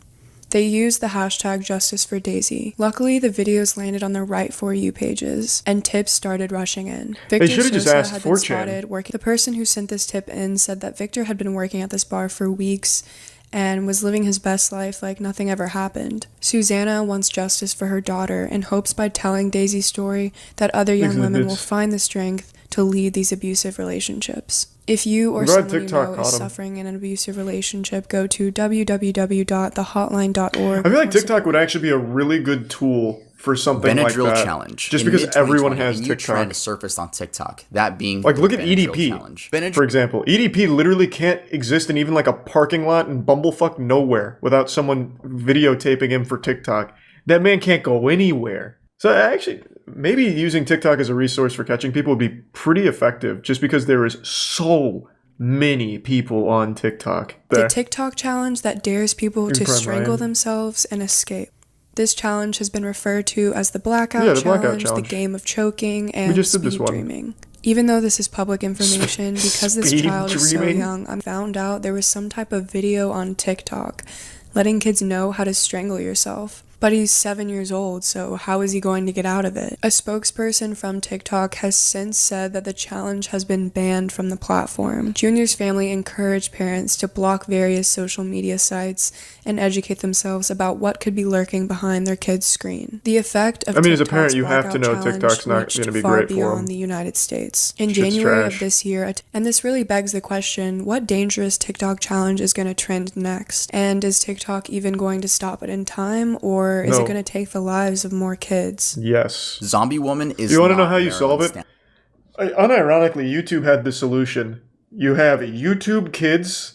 They used the hashtag #JusticeForDaisy. Luckily, the videos landed on the right For You pages, and tips started rushing in. Victor should've just Sosa asked had been 4chan. spotted working. The person who sent this tip in said that Victor had been working at this bar for weeks and was living his best life like nothing ever happened. Susanna wants justice for her daughter and hopes by telling Daisy's story that other young women will find the strength to lead these abusive relationships. If you or I'm glad someone TikTok you know caught is him. suffering in an abusive relationship, go to www.thehotline.org. I feel like TikTok would actually be a really good tool for something like Benadryl that. challenge. Just In because everyone mid-2020, has a new trend TikTok. surfaced on TikTok. That being Like, the look at Benadryl EDP, challenge. for example. EDP literally can't exist in even like a parking lot in bumblefuck nowhere without someone videotaping him for TikTok. That man can't go anywhere. So actually, maybe using TikTok as a resource for catching people would be pretty effective just because there is so many people on TikTok. The TikTok challenge that dares people to Prime strangle Ryan. themselves and escape. This challenge has been referred to as the blackout, Yeah, the blackout challenge, challenge. the game of choking, We and just did this speed one. dreaming. Even though this is public information, because this Speed child is so dreaming? young, I found out there was some type of video on TikTok letting kids know how to strangle yourself. But he's 7 years old, so how is he going to get out of it? A spokesperson from TikTok has since said that the challenge has been banned from the platform. Junior's family encouraged parents to block various social media sites and educate themselves about what could be lurking behind their kid's screen. The effect of I mean, as a TikTok's parent, you have to blackout know challenge TikTok's not reached going to be far great for beyond them. the United States. In Shit's January trash. of this year, and this really begs the question, what dangerous TikTok challenge is going to trend next? And is TikTok even going to stop it in time, or is it No. going to take the lives of more kids? Yes. Zombie Woman is. You want to know not how you solve it? Unironically, YouTube had the solution. You have YouTube Kids,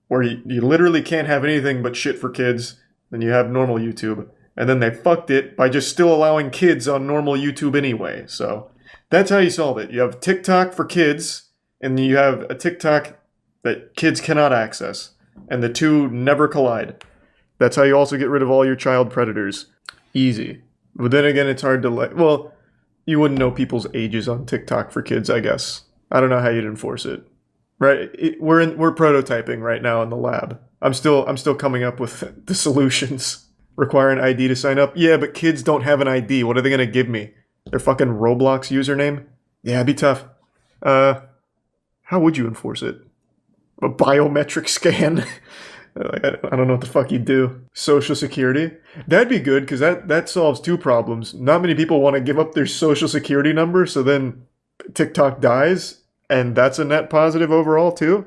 where you literally can't have anything but shit for kids. Then you have normal YouTube. And then they fucked it by just still allowing kids on normal YouTube anyway. So that's how you solve it. You have TikTok for kids, and you have a TikTok that kids cannot access. And the two never collide. That's how you also get rid of all your child predators. Easy. But then again, it's hard to well, you wouldn't know people's ages on TikTok for kids, I guess. I don't know how you'd enforce it. right? We're prototyping right now in the lab. I'm still coming up with the solutions. Require an ID to sign up. Yeah, but kids don't have an ID. What are they gonna give me? Their fucking Roblox username? Yeah, it'd be tough. How would you enforce it? A biometric scan? Like, I don't know what the fuck you'd do. Social Security? That'd be good, because that solves two problems. Not many people want to give up their Social Security number, so then TikTok dies, and that's a net positive overall, too.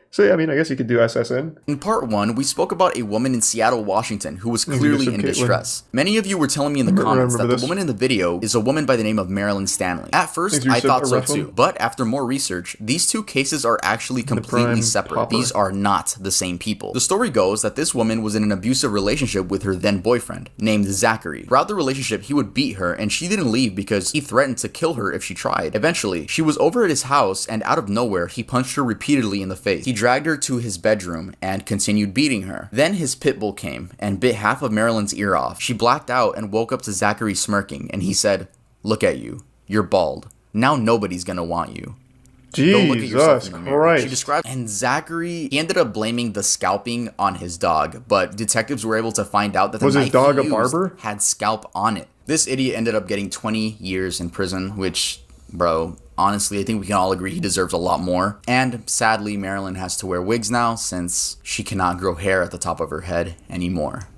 So, yeah, I mean, I guess you could do SSN. In part 1, we spoke about a woman in Seattle, Washington, who was clearly in distress. Many of you were telling me in the comments that the woman in the video is a woman by the name of Marilyn Stanley. At first, I thought so too, but after more research, these two cases are actually completely separate. These are not the same people. The story goes that this woman was in an abusive relationship with her then boyfriend, named Zachary. Throughout the relationship, he would beat her, and she didn't leave because he threatened to kill her if she tried. Eventually, she was over at his house, and out of nowhere, he punched her repeatedly in the face. He dragged her to his bedroom and continued beating her. Then his pit bull came and bit half of Marilyn's ear off. She blacked out and woke up to Zachary smirking, and he said, "Look at you. You're bald. Now nobody's gonna want you." Jesus Christ. She described, and Zachary, he ended up blaming the scalping on his dog, but detectives were able to find out that the knife he used had scalp on it. This idiot ended up getting 20 years in prison, which, bro, honestly, I think we can all agree he deserves a lot more. And sadly, Marilyn has to wear wigs now since she cannot grow hair at the top of her head anymore.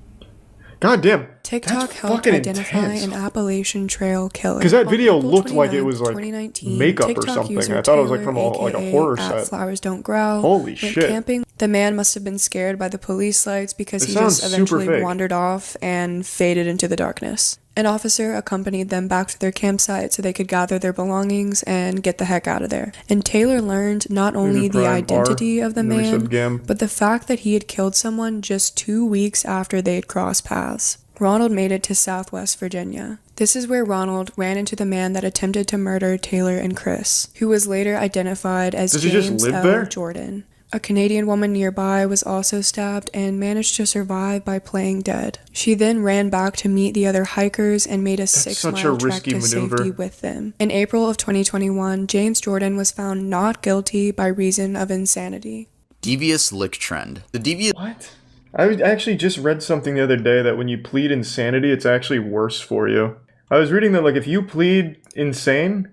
God damn. TikTok helped identify an Appalachian Trail killer. Because that video looked like it was like makeup or something. I thought it was like from like a horror set. Flowers Don't Grow. Holy shit. Camping. The man must have been scared by the police lights because he just eventually wandered off and faded into the darkness. An officer accompanied them back to their campsite so they could gather their belongings and get the heck out of there. And Taylor learned not only the identity of the man, but the fact that he had killed someone just 2 weeks after they'd crossed paths. Ronald made it to Southwest Virginia. This is where Ronald ran into the man that attempted to murder Taylor and Chris, who was later identified as James L. Jordan. A Canadian woman nearby was also stabbed and managed to survive by playing dead. She then ran back to meet the other hikers and made a 6-mile trek to safety with them. In April of 2021, James Jordan was found not guilty by reason of insanity. Devious lick trend. The devious... What? I actually just read something the other day that when you plead insanity, it's actually worse for you. I was reading that, like, if you plead insane,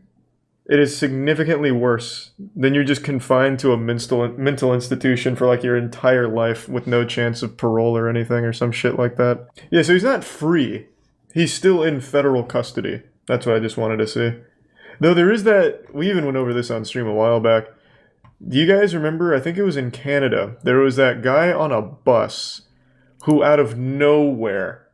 it is significantly worse than you're just confined to a mental institution for like your entire life with no chance of parole or anything or some shit like that. Yeah, so he's not free. He's still in federal custody. That's what I just wanted to say. Though there is that, we even went over this on stream a while back. Do you guys remember, I think it was in Canada, there was that guy on a bus who out of nowhere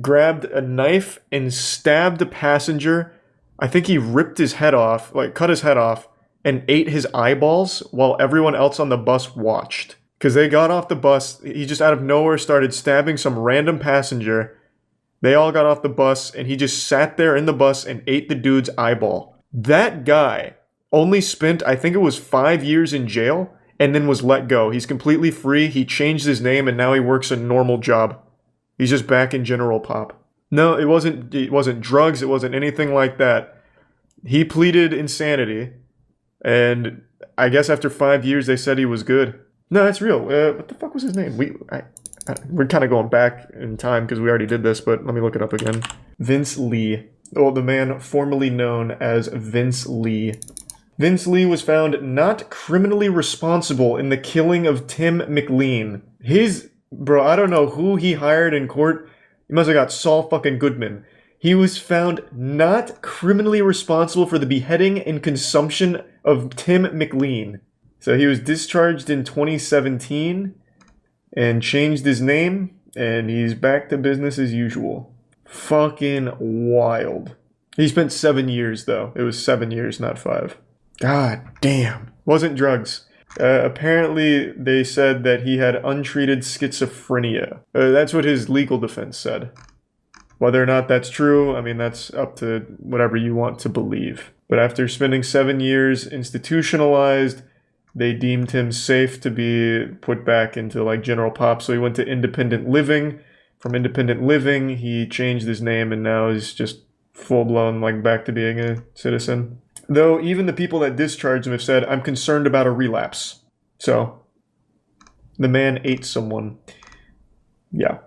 grabbed a knife and stabbed a passenger. I think he ripped his head off, like cut his head off, and ate his eyeballs while everyone else on the bus watched. Because they got off the bus, he just out of nowhere started stabbing some random passenger. They all got off the bus, and he just sat there in the bus and ate the dude's eyeball. That guy only spent, I think it was 5 years in jail, and then was let go. He's completely free, he changed his name, and now he works a normal job. He's just back in general pop. No, it wasn't drugs, it wasn't anything like that. He pleaded insanity, and I guess after 5 years they said he was good. No, that's real. What the fuck was his name? We're kind of going back in time because we already did this, but let me look it up again. Vince Lee. Oh, the man formerly known as Vince Lee. Vince Lee was found not criminally responsible in the killing of Tim McLean. Bro, I don't know who he hired in court. He must have got Saul fucking Goodman. He was found not criminally responsible for the beheading and consumption of Tim McLean. So he was discharged in 2017 and changed his name, and he's back to business as usual. Fucking wild. He spent 7 years, though. It was 7 years, not 5. God damn. Wasn't drugs. Apparently, they said that he had untreated schizophrenia. That's what his legal defense said. Whether or not that's true, I mean, that's up to whatever you want to believe. But after spending 7 years institutionalized, they deemed him safe to be put back into like general pop. So he went to independent living. From independent living, he changed his name and now he's just full-blown like back to being a citizen. Though even the people that discharged him have said, I'm concerned about a relapse. So, the man ate someone. Yeah.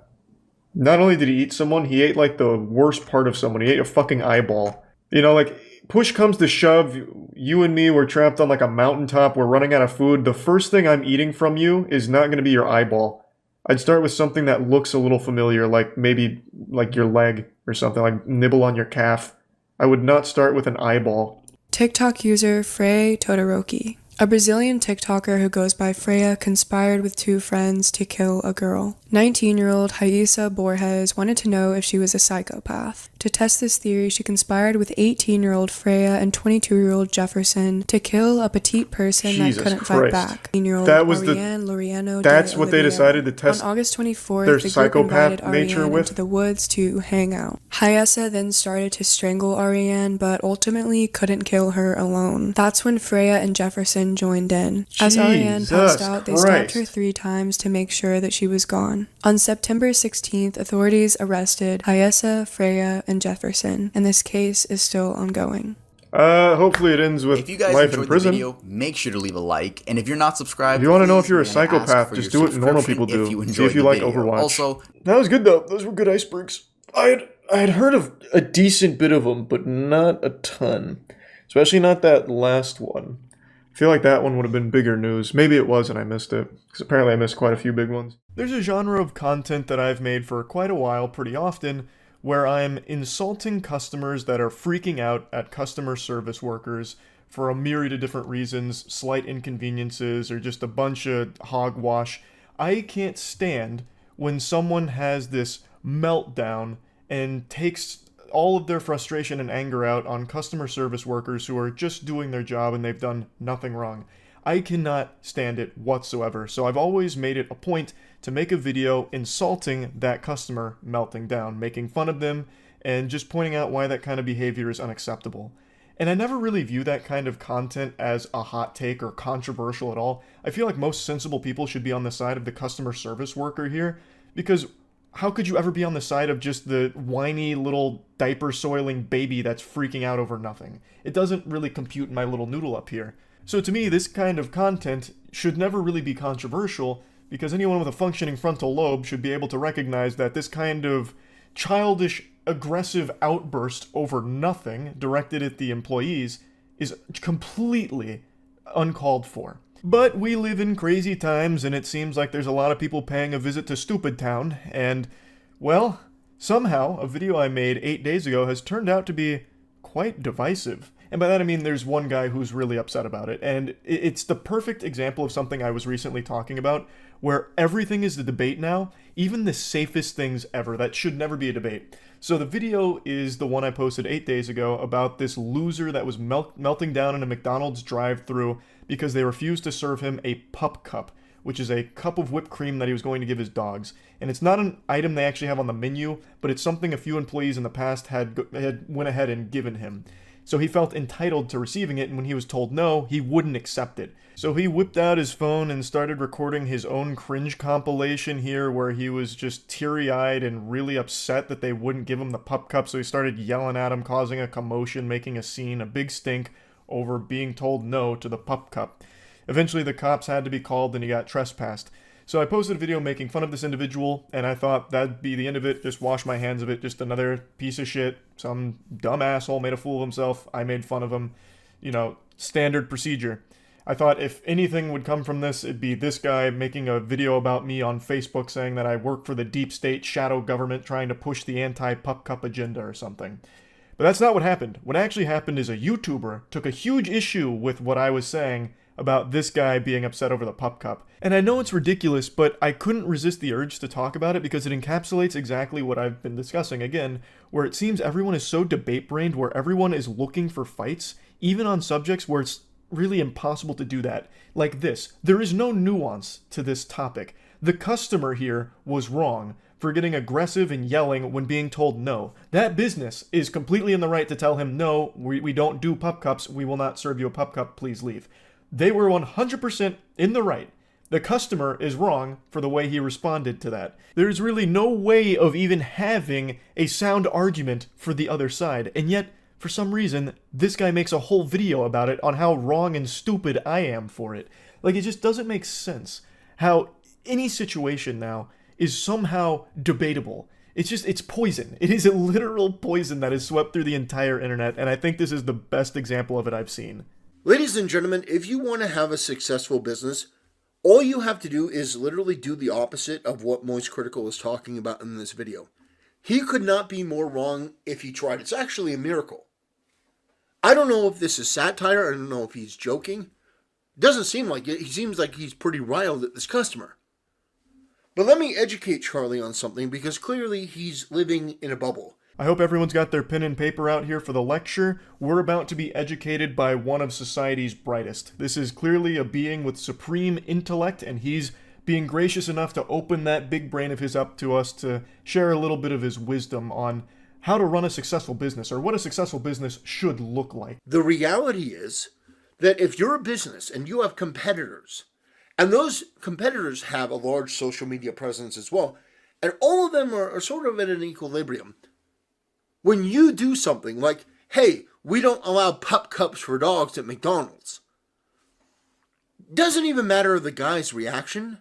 Not only did he eat someone, he ate like the worst part of someone. He ate a fucking eyeball. You know, like, push comes to shove, you and me, we're trapped on like a mountaintop, we're running out of food. The first thing I'm eating from you is not going to be your eyeball. I'd start with something that looks a little familiar, like maybe like your leg or something, like nibble on your calf. I would not start with an eyeball. TikTok user Frey Todoroki. A Brazilian TikToker who goes by Freya conspired with 2 friends to kill a girl. 19-year-old Raíssa Borges wanted to know if she was a psychopath. To test this theory, she conspired with 18-year-old Freya and 22-year-old Jefferson to kill a petite person Jesus that couldn't Christ. fight back. 18-year-old That was Ariane Laureano that's de what they Oliveira. decided to test On August 24th, their the group psychopath invited nature Ariane with. into the woods to hang out. Raíssa then started to strangle Ariane, but ultimately couldn't kill her alone. That's when Freya and Jefferson joined in. As Ariane passed out, they stabbed her 3 times to make sure that she was gone. On September 16th, authorities arrested Raíssa, Freya, and Jefferson, and this case is still ongoing. Hopefully it ends with If you guys life enjoyed in prison. the video, make sure to leave a like. And if you're not subscribed, If you want to know if please you're a may I ask psychopath, for just your do what normal subscription people do. if you See enjoyed if you the like video. Overwatch. Also, that was good though. Those were good icebergs. I had heard of a decent bit of them, but not a ton. Especially not that last one. I feel like that one would have been bigger news. Maybe it was and I missed it, because apparently I missed quite a few big ones. There's a genre of content that I've made for quite a while, pretty often, where I'm insulting customers that are freaking out at customer service workers for a myriad of different reasons, slight inconveniences, or just a bunch of hogwash. I can't stand when someone has this meltdown and takes all of their frustration and anger out on customer service workers who are just doing their job and they've done nothing wrong. I cannot stand it whatsoever, so I've always made it a point to make a video insulting that customer melting down, making fun of them, and just pointing out why that kind of behavior is unacceptable. And I never really view that kind of content as a hot take or controversial at all. I feel like most sensible people should be on the side of the customer service worker here, because how could you ever be on the side of just the whiny little diaper-soiling baby that's freaking out over nothing? It doesn't really compute in my little noodle up here. So to me, this kind of content should never really be controversial, because anyone with a functioning frontal lobe should be able to recognize that this kind of childish, aggressive outburst over nothing directed at the employees is completely uncalled for. But we live in crazy times, and it seems like there's a lot of people paying a visit to Stupid Town, and, well, somehow a video I made 8 days ago has turned out to be quite divisive. And by that I mean there's one guy who's really upset about it, and it's the perfect example of something I was recently talking about, where everything is a debate now, even the safest things ever. That should never be a debate. So the video is the one I posted 8 days ago about this loser that was melting down in a McDonald's drive-thru because they refused to serve him a pup cup, which is a cup of whipped cream that he was going to give his dogs. And it's not an item they actually have on the menu, but it's something a few employees in the past had went ahead and given him. So he felt entitled to receiving it, and when he was told no, he wouldn't accept it. So he whipped out his phone and started recording his own cringe compilation here, where he was just teary-eyed and really upset that they wouldn't give him the pup cup, so he started yelling at him, causing a commotion, making a scene, a big stink, over being told no to the pup cup. Eventually the cops had to be called and he got trespassed. So I posted a video making fun of this individual, and I thought that'd be the end of it, just wash my hands of it, just another piece of shit, some dumb asshole made a fool of himself, I made fun of him, you know, standard procedure. I thought if anything would come from this, it'd be this guy making a video about me on Facebook saying that I work for the deep state shadow government trying to push the anti-pup cup agenda or something. But that's not what happened. What actually happened is a YouTuber took a huge issue with what I was saying about this guy being upset over the pup cup. And I know it's ridiculous, but I couldn't resist the urge to talk about it because it encapsulates exactly what I've been discussing again, where it seems everyone is so debate-brained, where everyone is looking for fights, even on subjects where it's really impossible to do that. Like this. There is no nuance to this topic. The customer here was wrong for getting aggressive and yelling when being told no. That business is completely in the right to tell him, no, we don't do pup cups, we will not serve you a pup cup, please leave. They were 100% in the right. The customer is wrong for the way he responded to that. There's really no way of even having a sound argument for the other side, and yet, for some reason, this guy makes a whole video about it on how wrong and stupid I am for it. Like, it just doesn't make sense how any situation now is somehow debatable. It's poison. It is a literal poison that has swept through the entire internet, and I think this is the best example of it I've seen. Ladies and gentlemen, if you want to have a successful business, all you have to do is literally do the opposite of what MoistCr1tikal is talking about in this video. He could not be more wrong if he tried. It's actually a miracle. I don't know if this is satire. I don't know if he's joking. It doesn't seem like it. He seems like he's pretty riled at this customer. But let me educate Charlie on something, because clearly he's living in a bubble. I hope everyone's got their pen and paper out here for the lecture. We're about to be educated by one of society's brightest. This is clearly a being with supreme intellect, and he's being gracious enough to open that big brain of his up to us to share a little bit of his wisdom on how to run a successful business, or what a successful business should look like. The reality is that if you're a business and you have competitors, and those competitors have a large social media presence as well, and all of them are sort of at an equilibrium, when you do something like, hey, we don't allow pup cups for dogs at McDonald's, doesn't even matter the guy's reaction.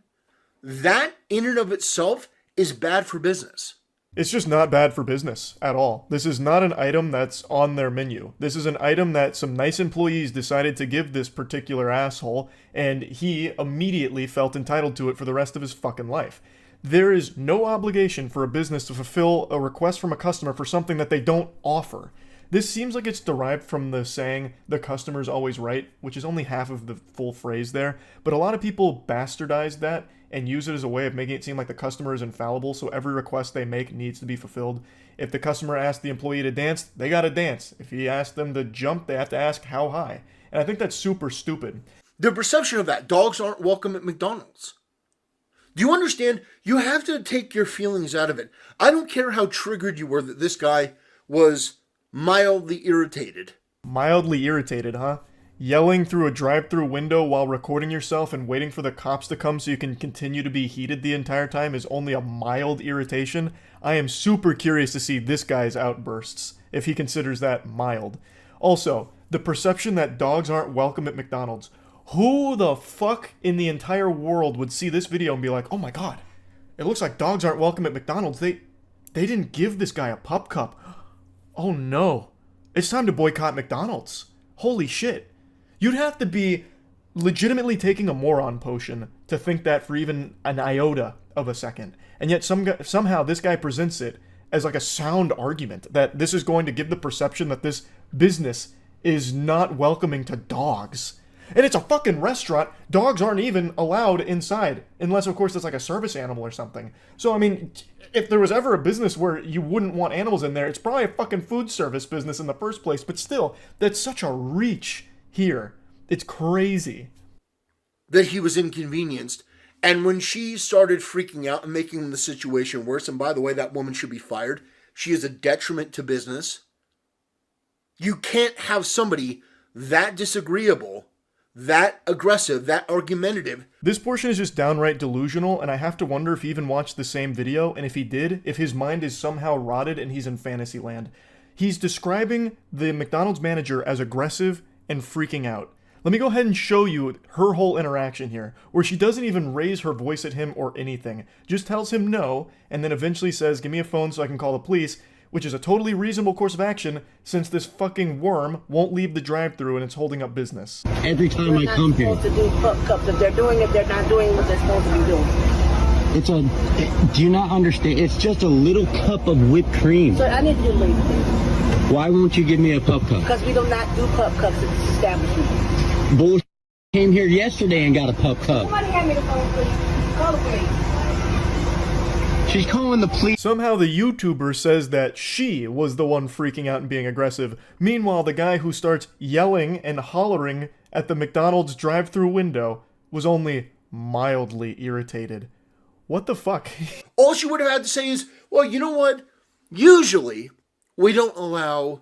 That in and of itself is bad for business. It's just not bad for business at all. This is not an item that's on their menu. This is an item that some nice employees decided to give this particular asshole, and he immediately felt entitled to it for the rest of his fucking life. There is no obligation for a business to fulfill a request from a customer for something that they don't offer. This seems like it's derived from the saying, the customer's always right, which is only half of the full phrase there, but a lot of people bastardize that and use it as a way of making it seem like the customer is infallible, so every request they make needs to be fulfilled. If the customer asks the employee to dance, they gotta dance. If he asks them to jump, they have to ask how high. And I think that's super stupid. The perception of that, dogs aren't welcome at McDonald's. Do you understand? You have to take your feelings out of it. I don't care how triggered you were that this guy was mildly irritated. Mildly irritated, huh? Yelling through a drive-through window while recording yourself and waiting for the cops to come so you can continue to be heated the entire time is only a mild irritation. I am super curious to see this guy's outbursts, if he considers that mild. Also, the perception that dogs aren't welcome at McDonald's. Who the fuck in the entire world would see this video and be like, oh my god, it looks like dogs aren't welcome at McDonald's. They didn't give this guy a pup cup. Oh no, it's time to boycott McDonald's. Holy shit. You'd have to be legitimately taking a moron potion to think that for even an iota of a second. And yet somehow this guy presents it as like a sound argument that this is going to give the perception that this business is not welcoming to dogs. And it's a fucking restaurant. Dogs aren't even allowed inside, unless of course it's like a service animal or something. So I mean, if there was ever a business where you wouldn't want animals in there, it's probably a fucking food service business in the first place. But still, that's such a reach here. It's crazy. That he was inconvenienced. And when she started freaking out and making the situation worse, and by the way, that woman should be fired. She is a detriment to business. You can't have somebody that disagreeable, that aggressive, that argumentative. This portion is just downright delusional, and I have to wonder if he even watched the same video, and if he did, if his mind is somehow rotted and he's in fantasy land. He's describing the McDonald's manager as aggressive and freaking out. Let me go ahead and show you her whole interaction here, where she doesn't even raise her voice at him or anything, just tells him no, and then eventually says, give me a phone so I can call the police, which is a totally reasonable course of action since this fucking worm won't leave the drive-thru and it's holding up business. Every time I come here. They're not supposed to do pup cups. If they're doing it, they're not doing what they're supposed to be doing. Do you not understand? It's just a little cup of whipped cream. So I need to leave. Why won't you give me a pup cup? Because we do not do pup cups at this establishment. Bullshit. Came here yesterday and got a pup cup. Somebody hand me the phone, please. Call the police. She's calling the police. Somehow the YouTuber says that she was the one freaking out and being aggressive. Meanwhile, the guy who starts yelling and hollering at the McDonald's drive-thru window was only mildly irritated. What the fuck? All she would have had to say is, well, you know what? Usually, we don't allow,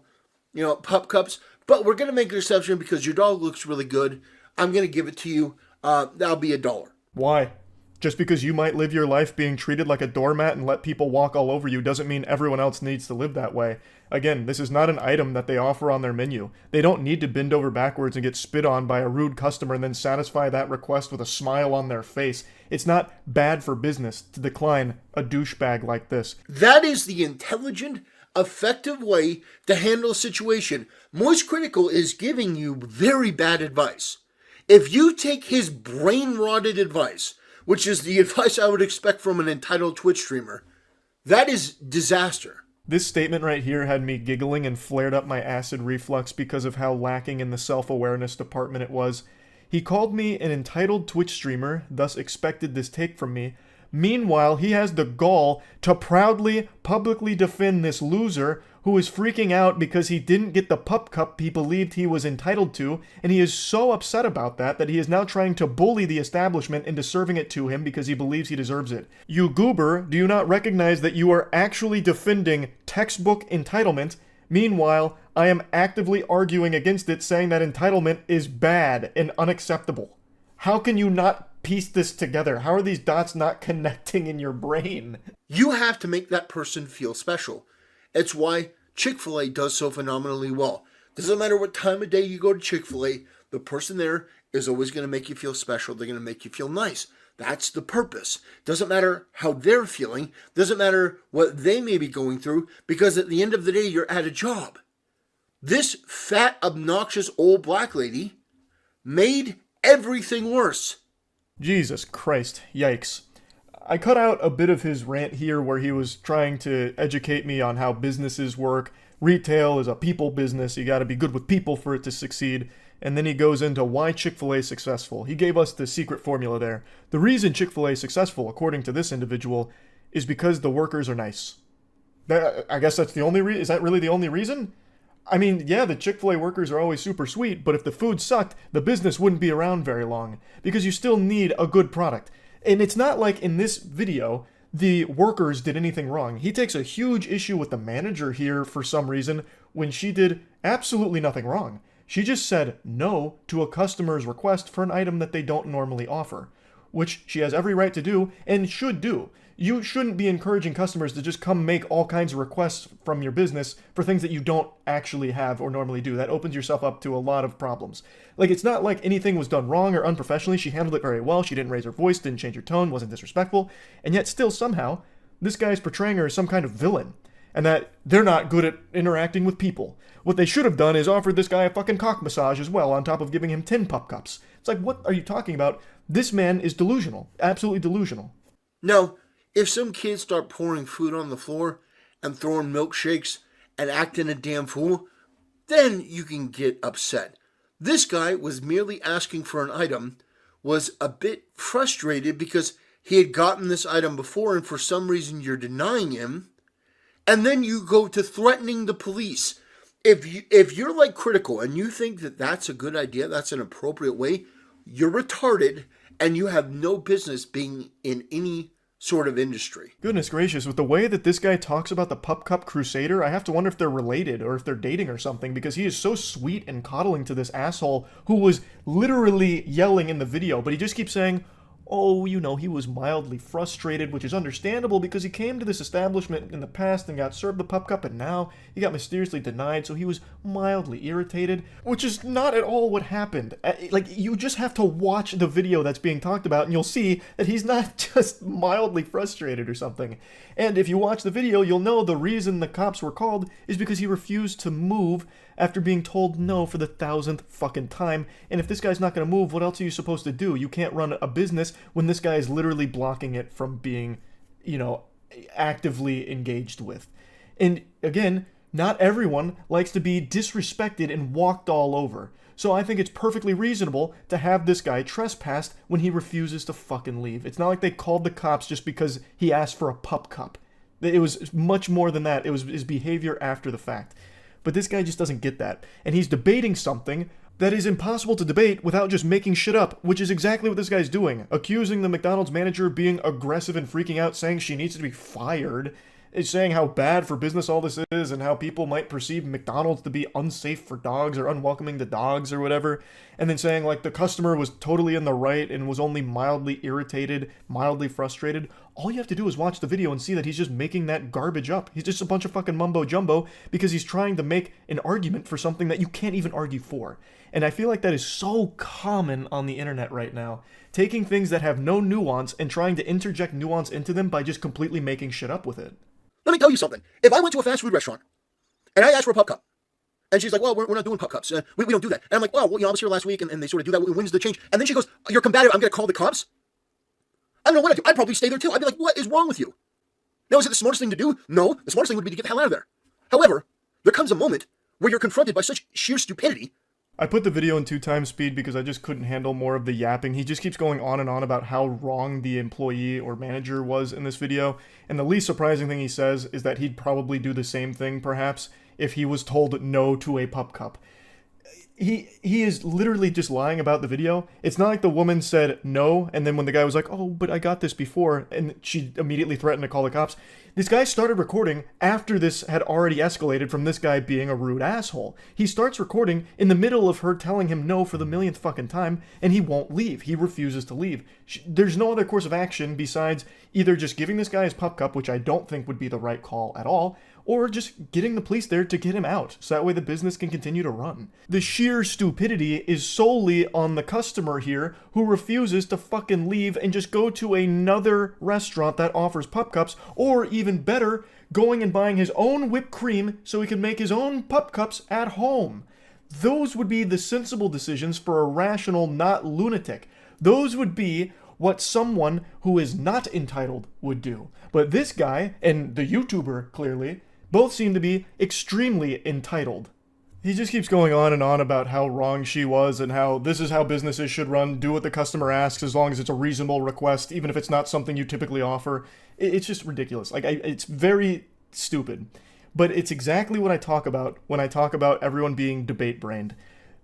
pup cups, but we're going to make an exception because your dog looks really good. I'm going to give it to you. That'll be $1. Why? Just because you might live your life being treated like a doormat and let people walk all over you doesn't mean everyone else needs to live that way. Again, this is not an item that they offer on their menu. They don't need to bend over backwards and get spit on by a rude customer and then satisfy that request with a smile on their face. It's not bad for business to decline a douchebag like this. That is the intelligent, effective way to handle a situation. MoistCr1tikal is giving you very bad advice. If you take his brain-rotted advice, which is the advice I would expect from an entitled Twitch streamer, that is disaster. This statement right here had me giggling and flared up my acid reflux because of how lacking in the self-awareness department it was. He called me an entitled Twitch streamer, thus expected this take from me. Meanwhile, he has the gall to proudly, publicly defend this loser who is freaking out because he didn't get the pup cup he believed he was entitled to, and he is so upset about that he is now trying to bully the establishment into serving it to him because he believes he deserves it. You goober, do you not recognize that you are actually defending textbook entitlement? Meanwhile, I am actively arguing against it, saying that entitlement is bad and unacceptable. How can you not piece this together? How are these dots not connecting in your brain? You have to make that person feel special. It's why Chick-fil-A does so phenomenally well. Doesn't matter what time of day you go to Chick-fil-A, the person there is always going to make you feel special. They're going to make you feel nice. That's the purpose. Doesn't matter how they're feeling. Doesn't matter what they may be going through, because at the end of the day, you're at a job. This fat, obnoxious old black lady made everything worse. Jesus Christ, yikes. I cut out a bit of his rant here where he was trying to educate me on how businesses work. Retail is a people business. You gotta be good with people for it to succeed. And then he goes into why Chick-fil-A is successful. He gave us the secret formula there. The reason Chick-fil-A is successful, according to this individual, is because the workers are nice. I guess that's the only reason. Is that really the only reason? I mean, yeah, the Chick-fil-A workers are always super sweet, but if the food sucked, the business wouldn't be around very long. Because you still need a good product. And it's not like in this video, the workers did anything wrong. He takes a huge issue with the manager here for some reason when she did absolutely nothing wrong. She just said no to a customer's request for an item that they don't normally offer, which she has every right to do and should do. You shouldn't be encouraging customers to just come make all kinds of requests from your business for things that you don't actually have or normally do. That opens yourself up to a lot of problems. Like, it's not like anything was done wrong or unprofessionally. She handled it very well. She didn't raise her voice, didn't change her tone, wasn't disrespectful. And yet still somehow, this guy's portraying her as some kind of villain. And that they're not good at interacting with people. What they should have done is offered this guy a fucking cock massage as well, on top of giving him 10 pup cups. It's like, what are you talking about? This man is delusional. Absolutely delusional. No. If some kids start pouring food on the floor and throwing milkshakes and acting a damn fool, then you can get upset. This guy was merely asking for an item, was a bit frustrated because he had gotten this item before and for some reason you're denying him, and then you go to threatening the police. If you're like critical and you think that that's a good idea, that's an appropriate way, you're retarded and you have no business being in any sort of industry. Goodness gracious, with the way that this guy talks about the Pup Cup Crusader, I have to wonder if they're related or if they're dating or something, because he is so sweet and coddling to this asshole who was literally yelling in the video, but he just keeps saying, oh, you know, he was mildly frustrated, which is understandable because he came to this establishment in the past and got served the Pup Cup, and now he got mysteriously denied, so he was mildly irritated, which is not at all what happened. Like, you just have to watch the video that's being talked about, and you'll see that he's not just mildly frustrated or something. And if you watch the video, you'll know the reason the cops were called is because he refused to move after being told no for the 1000th fucking time. And if this guy's not going to move, what else are you supposed to do? You can't run a business when this guy is literally blocking it from being, you know, actively engaged with. And again, not everyone likes to be disrespected and walked all over. So I think it's perfectly reasonable to have this guy trespassed when he refuses to fucking leave. It's not like they called the cops just because he asked for a pup cup. It was much more than that. It was his behavior after the fact. But this guy just doesn't get that. And he's debating something that is impossible to debate without just making shit up, which is exactly what this guy's doing. Accusing the McDonald's manager of being aggressive and freaking out, saying she needs to be fired. is saying how bad for business all this is and how people might perceive McDonald's to be unsafe for dogs or unwelcoming to dogs or whatever, and then saying like the customer was totally in the right and was only mildly irritated, mildly frustrated. All you have to do is watch the video and see that he's just making that garbage up. He's just a bunch of fucking mumbo jumbo because he's trying to make an argument for something that you can't even argue for. And I feel like that is so common on the internet right now. Taking things that have no nuance and trying to interject nuance into them by just completely making shit up with it. Let me tell you something. If I went to a fast food restaurant and I asked for a pup cup, and she's like, well, we're not doing pup cups. We don't do that. And I'm like, well, you know, I was here last week and they sort of do that. When's the change? And then she goes, you're combative. I'm going to call the cops. I don't know what I'd do. I'd probably stay there too. I'd be like, what is wrong with you? Now, is it the smartest thing to do? No. The smartest thing would be to get the hell out of there. However, there comes a moment where you're confronted by such sheer stupidity. I put the video in 2x speed because I just couldn't handle more of the yapping. He just keeps going on and on about how wrong the employee or manager was in this video. And the least surprising thing he says is that he'd probably do the same thing, perhaps, if he was told no to a pup cup. He is literally just lying about the video. It's not like the woman said no, and then when the guy was like, oh, but I got this before, and she immediately threatened to call the cops. This guy started recording after this had already escalated from this guy being a rude asshole. He starts recording in the middle of her telling him no for the millionth fucking time, and he won't leave. He refuses to leave. There's no other course of action besides either just giving this guy his pup cup, which I don't think would be the right call at all, or just getting the police there to get him out, so that way the business can continue to run. The sheer stupidity is solely on the customer here, who refuses to fucking leave and just go to another restaurant that offers pup cups, or even better, going and buying his own whipped cream so he can make his own pup cups at home. Those would be the sensible decisions for a rational, not lunatic. Those would be what someone who is not entitled would do. But this guy, and the YouTuber, clearly, both seem to be extremely entitled. He just keeps going on and on about how wrong she was and how this is how businesses should run, do what the customer asks as long as it's a reasonable request, even if it's not something you typically offer. It's just ridiculous. It's very stupid. But it's exactly what I talk about when I talk about everyone being debate-brained.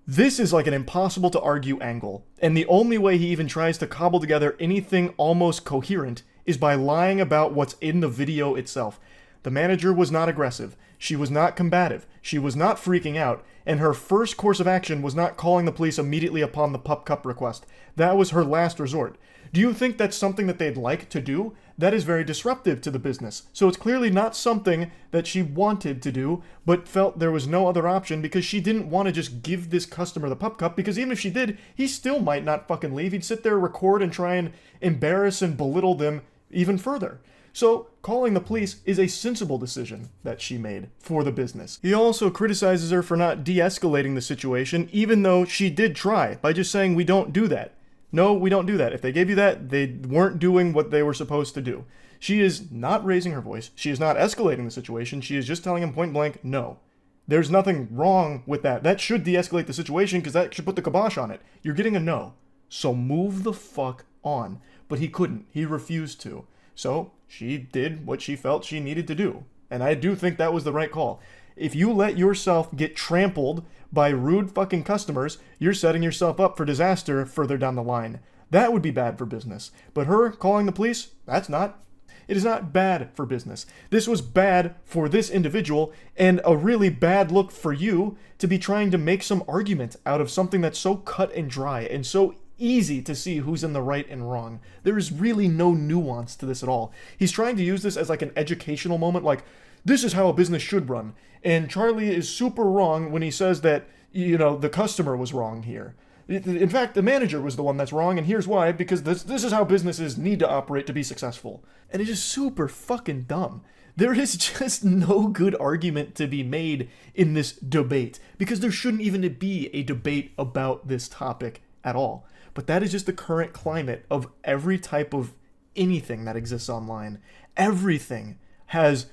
This is like an impossible to argue angle, and the only way he even tries to cobble together anything almost coherent is by lying about what's in the video itself. The manager was not aggressive, she was not combative, she was not freaking out, and her first course of action was not calling the police immediately upon the pup cup request. That was her last resort. Do you think that's something that they'd like to do? That is very disruptive to the business. So it's clearly not something that she wanted to do, but felt there was no other option because she didn't want to just give this customer the pup cup, because even if she did, he still might not fucking leave. He'd sit there, record, and try and embarrass and belittle them even further. So, calling the police is a sensible decision that she made for the business. He also criticizes her for not de-escalating the situation, even though she did try, by just saying, we don't do that. No, we don't do that. If they gave you that, they weren't doing what they were supposed to do. She is not raising her voice. She is not escalating the situation. She is just telling him point blank, no. There's nothing wrong with that. That should de-escalate the situation because that should put the kibosh on it. You're getting a no. So move the fuck on. But he couldn't. He refused to. So she did what she felt she needed to do. And I do think that was the right call. If you let yourself get trampled by rude fucking customers, you're setting yourself up for disaster further down the line. That would be bad for business. But her calling the police, that's not. It is not bad for business. This was bad for this individual, and a really bad look for you to be trying to make some argument out of something that's so cut and dry and so easy to see who's in the right and wrong. There is really no nuance to this at all. He's trying to use this as like an educational moment, like, this is how a business should run. And Charlie is super wrong when he says that, you know, the customer was wrong here. In fact, the manager was the one that's wrong, and here's why, because this is how businesses need to operate to be successful. And it is super fucking dumb. There is just no good argument to be made in this debate, because there shouldn't even be a debate about this topic at all. But that is just the current climate of every type of anything that exists online. Everything has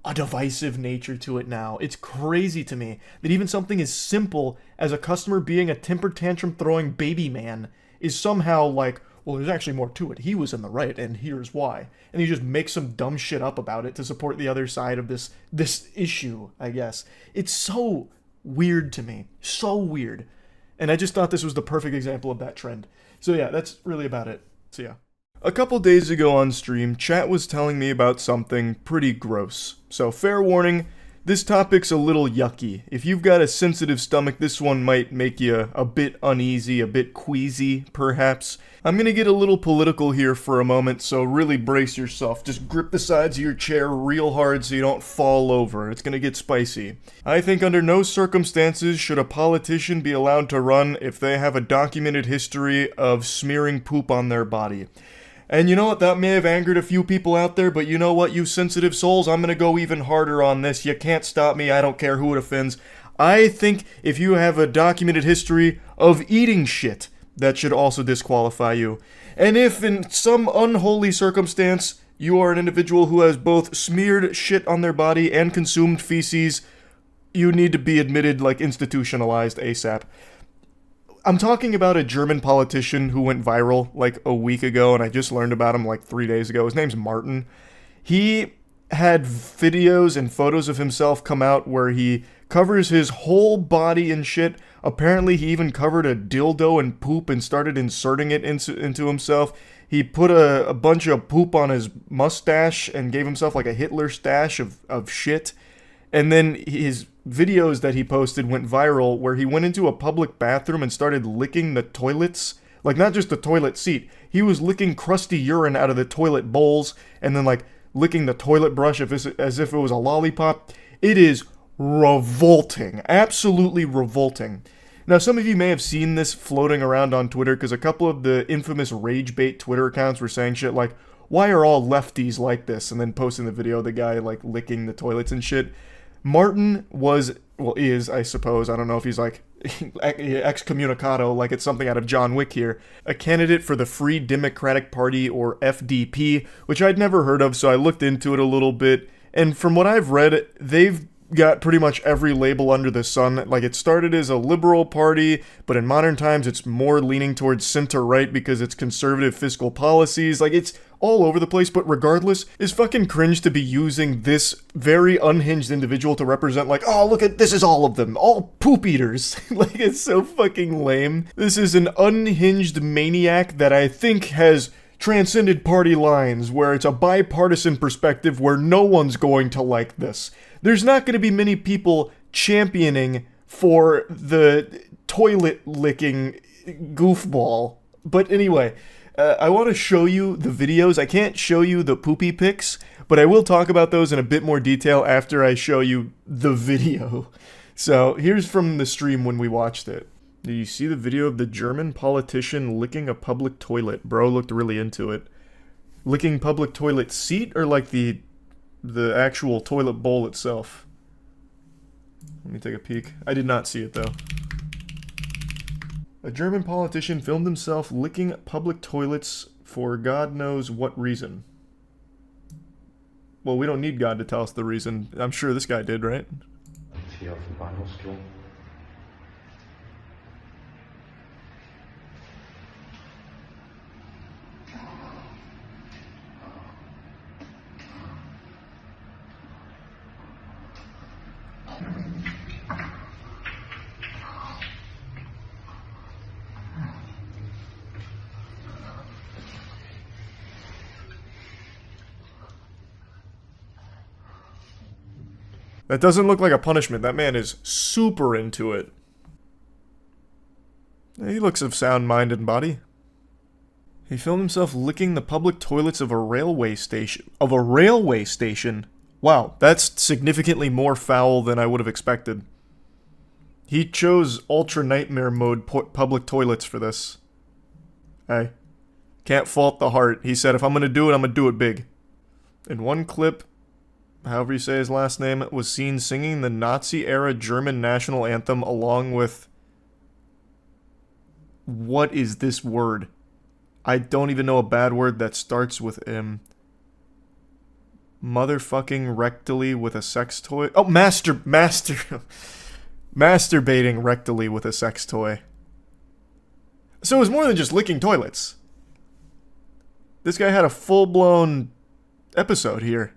a divisive nature to it now. It's crazy to me that even something as simple as a customer being a temper tantrum throwing baby man is somehow like, well, there's actually more to it. He was in the right, and here's why. And you just make some dumb shit up about it to support the other side of this issue, I guess. It's so weird to me. So weird. And I just thought this was the perfect example of that trend. So yeah, that's really about it. So yeah. A couple days ago on stream, chat was telling me about something pretty gross. So fair warning, this topic's a little yucky. If you've got a sensitive stomach, this one might make you a bit uneasy, a bit queasy, perhaps. I'm gonna get a little political here for a moment, so really brace yourself. Just grip the sides of your chair real hard so you don't fall over. It's gonna get spicy. I think under no circumstances should a politician be allowed to run if they have a documented history of smearing poop on their body. And you know what, that may have angered a few people out there, but you know what, you sensitive souls, I'm gonna go even harder on this. You can't stop me, I don't care who it offends. I think if you have a documented history of eating shit, that should also disqualify you. And if in some unholy circumstance, you are an individual who has both smeared shit on their body and consumed feces, you need to be admitted, like institutionalized ASAP. I'm talking about a German politician who went viral like a week ago, and I just learned about him like 3 days ago. His name's Martin. He had videos and photos of himself come out where he covers his whole body in shit. Apparently, he even covered a dildo in poop and started inserting it into himself. He put a bunch of poop on his mustache and gave himself like a Hitler stash of shit. And then his videos that he posted went viral where he went into a public bathroom and started licking the toilets. Like, not just the toilet seat. He was licking crusty urine out of the toilet bowls and then, like, licking the toilet brush as if it was a lollipop. It is revolting. Absolutely revolting. Now, some of you may have seen this floating around on Twitter because a couple of the infamous rage bait Twitter accounts were saying shit like, why are all lefties like this? And then posting the video of the guy, like, licking the toilets and shit. Martin is, I suppose, I don't know if he's like excommunicado, like it's something out of John Wick here, a candidate for the Free Democratic Party, or FDP, which I'd never heard of, so I looked into it a little bit, and from what I've read, they've got pretty much every label under the sun. Like, it started as a liberal party, but in modern times it's more leaning towards center-right because it's conservative fiscal policies. Like, it's all over the place, but regardless, it's fucking cringe to be using this very unhinged individual to represent, like, oh, look at, this is all of them, all poop eaters. Like, it's so fucking lame. This is an unhinged maniac that I think has transcended party lines, where it's a bipartisan perspective where no one's going to like this. There's not going to be many people championing for the toilet licking goofball. But anyway, I want to show you the videos. I can't show you the poopy pics, but I will talk about those in a bit more detail after I show you the video. So here's from the stream when we watched it. Did you see the video of the German politician licking a public toilet? Bro looked really into it. Licking public toilet seat or like the actual toilet bowl itself? Let me take a peek. I did not see it though. A German politician filmed himself licking public toilets for God knows what reason. Well, we don't need God to tell us the reason. I'm sure this guy did, right? That doesn't look like a punishment. That man is super into it. He looks of sound mind and body. He filmed himself licking the public toilets of a railway station. Of a railway station? Wow, that's significantly more foul than I would have expected. He chose Ultra Nightmare Mode public toilets for this. Hey, can't fault the heart. He said, if I'm gonna do it, I'm gonna do it big. In one clip, however you say his last name, was seen singing the Nazi-era German national anthem along with... What is this word? I don't even know a bad word that starts with M. Motherfucking rectally with a sex toy? Oh, masturbating rectally with a sex toy. So it was more than just licking toilets. This guy had a full-blown episode here.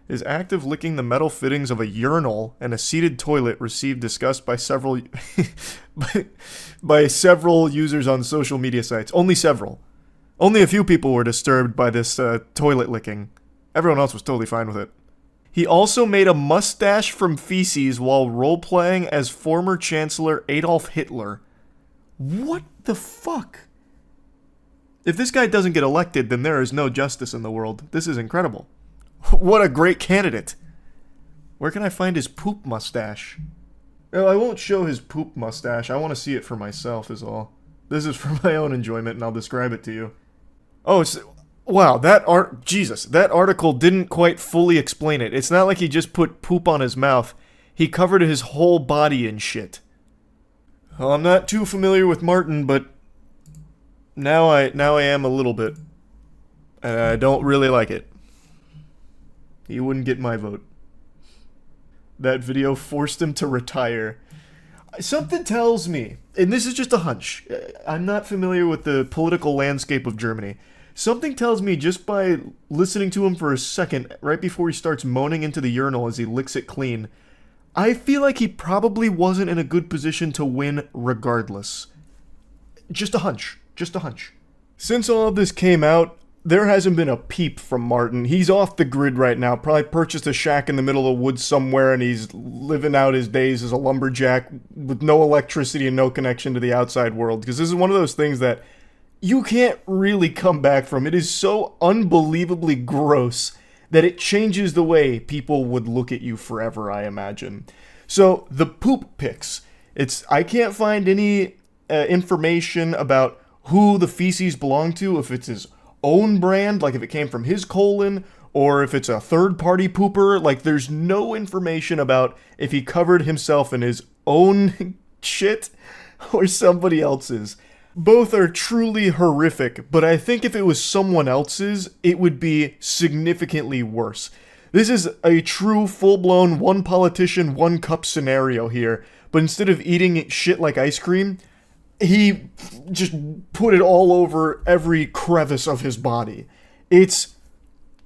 His act of licking the metal fittings of a urinal and a seated toilet received disgust by several by several users on social media sites. Only several. Only a few people were disturbed by this toilet licking. Everyone else was totally fine with it. He also made a mustache from feces while role-playing as former Chancellor Adolf Hitler. What the fuck? If this guy doesn't get elected, then there is no justice in the world. This is incredible. What a great candidate. Where can I find his poop mustache? Oh, I won't show his poop mustache. I want to see it for myself is all. This is for my own enjoyment, and I'll describe it to you. Oh, wow, that article didn't quite fully explain it. It's not like he just put poop on his mouth. He covered his whole body in shit. Well, I'm not too familiar with Martin, but now I am a little bit. And I don't really like it. He wouldn't get my vote. That video forced him to retire. Something tells me, and this is just a hunch, I'm not familiar with the political landscape of Germany. Something tells me just by listening to him for a second, right before he starts moaning into the urinal as he licks it clean, I feel like he probably wasn't in a good position to win regardless. Just a hunch. Just a hunch. Since all of this came out, there hasn't been a peep from Martin. He's off the grid right now. Probably purchased a shack in the middle of the woods somewhere, and he's living out his days as a lumberjack with no electricity and no connection to the outside world. Because this is one of those things that you can't really come back from. It is so unbelievably gross that it changes the way people would look at you forever, I imagine. So, the poop pics. I can't find any information about who the feces belong to, if it's his own brand, like if it came from his colon, or if it's a third-party pooper. Like, there's no information about if he covered himself in his own shit or somebody else's. Both are truly horrific, but I think if it was someone else's, it would be significantly worse. This is a true, full-blown, one politician, one cup scenario here, but instead of eating shit like ice cream, he just put it all over every crevice of his body. It's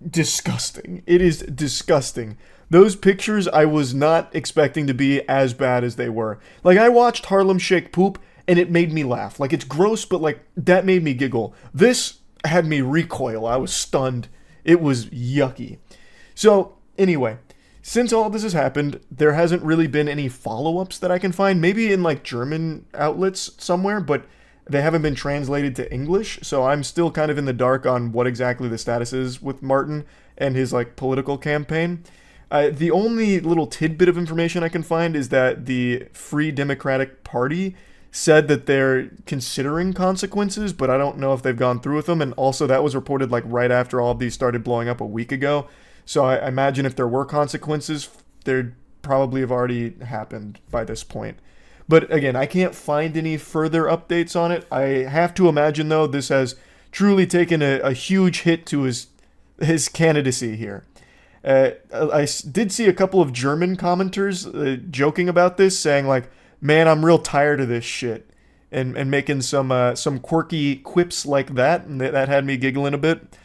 disgusting. It is disgusting. Those pictures I was not expecting to be as bad as they were. Like, I watched Harlem Shake poop, and it made me laugh. Like, it's gross, but, like, that made me giggle. This had me recoil. I was stunned. It was yucky. So, anyway, since all this has happened, there hasn't really been any follow-ups that I can find. Maybe in, like, German outlets somewhere, but they haven't been translated to English, so I'm still kind of in the dark on what exactly the status is with Martin and his, like, political campaign. The only little tidbit of information I can find is that the Free Democratic Party said that they're considering consequences, but I don't know if they've gone through with them, and also that was reported, like, right after all of these started blowing up a week ago. So I imagine if there were consequences, they'd probably have already happened by this point. But again, I can't find any further updates on it. I have to imagine, though, this has truly taken a huge hit to his candidacy here. I did see a couple of German commenters joking about this, saying, like, man, I'm real tired of this shit, and making some quirky quips like that, and that had me giggling a bit.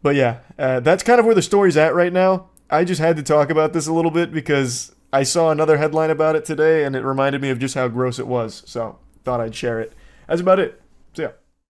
But yeah, that's kind of where the story's at right now. I just had to talk about this a little bit because I saw another headline about it today, and it reminded me of just how gross it was, so thought I'd share it. That's about it. So yeah.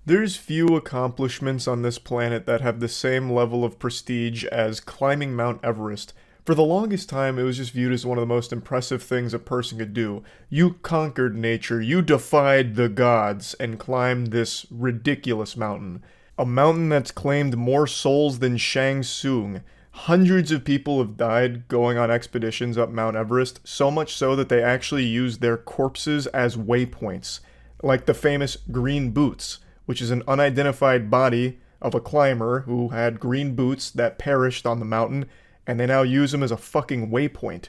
There's few accomplishments on this planet that have the same level of prestige as climbing Mount Everest. For the longest time, it was just viewed as one of the most impressive things a person could do. You conquered nature, you defied the gods, and climbed this ridiculous mountain. A mountain that's claimed more souls than Shang Tsung. Hundreds of people have died going on expeditions up Mount Everest, so much so that they actually used their corpses as waypoints. Like the famous green boots, which is an unidentified body of a climber who had green boots that perished on the mountain, and they now use them as a fucking waypoint.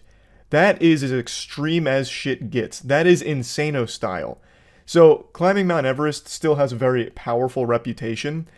That is as extreme as shit gets. That is Insano style. So, climbing Mount Everest still has a very powerful reputation,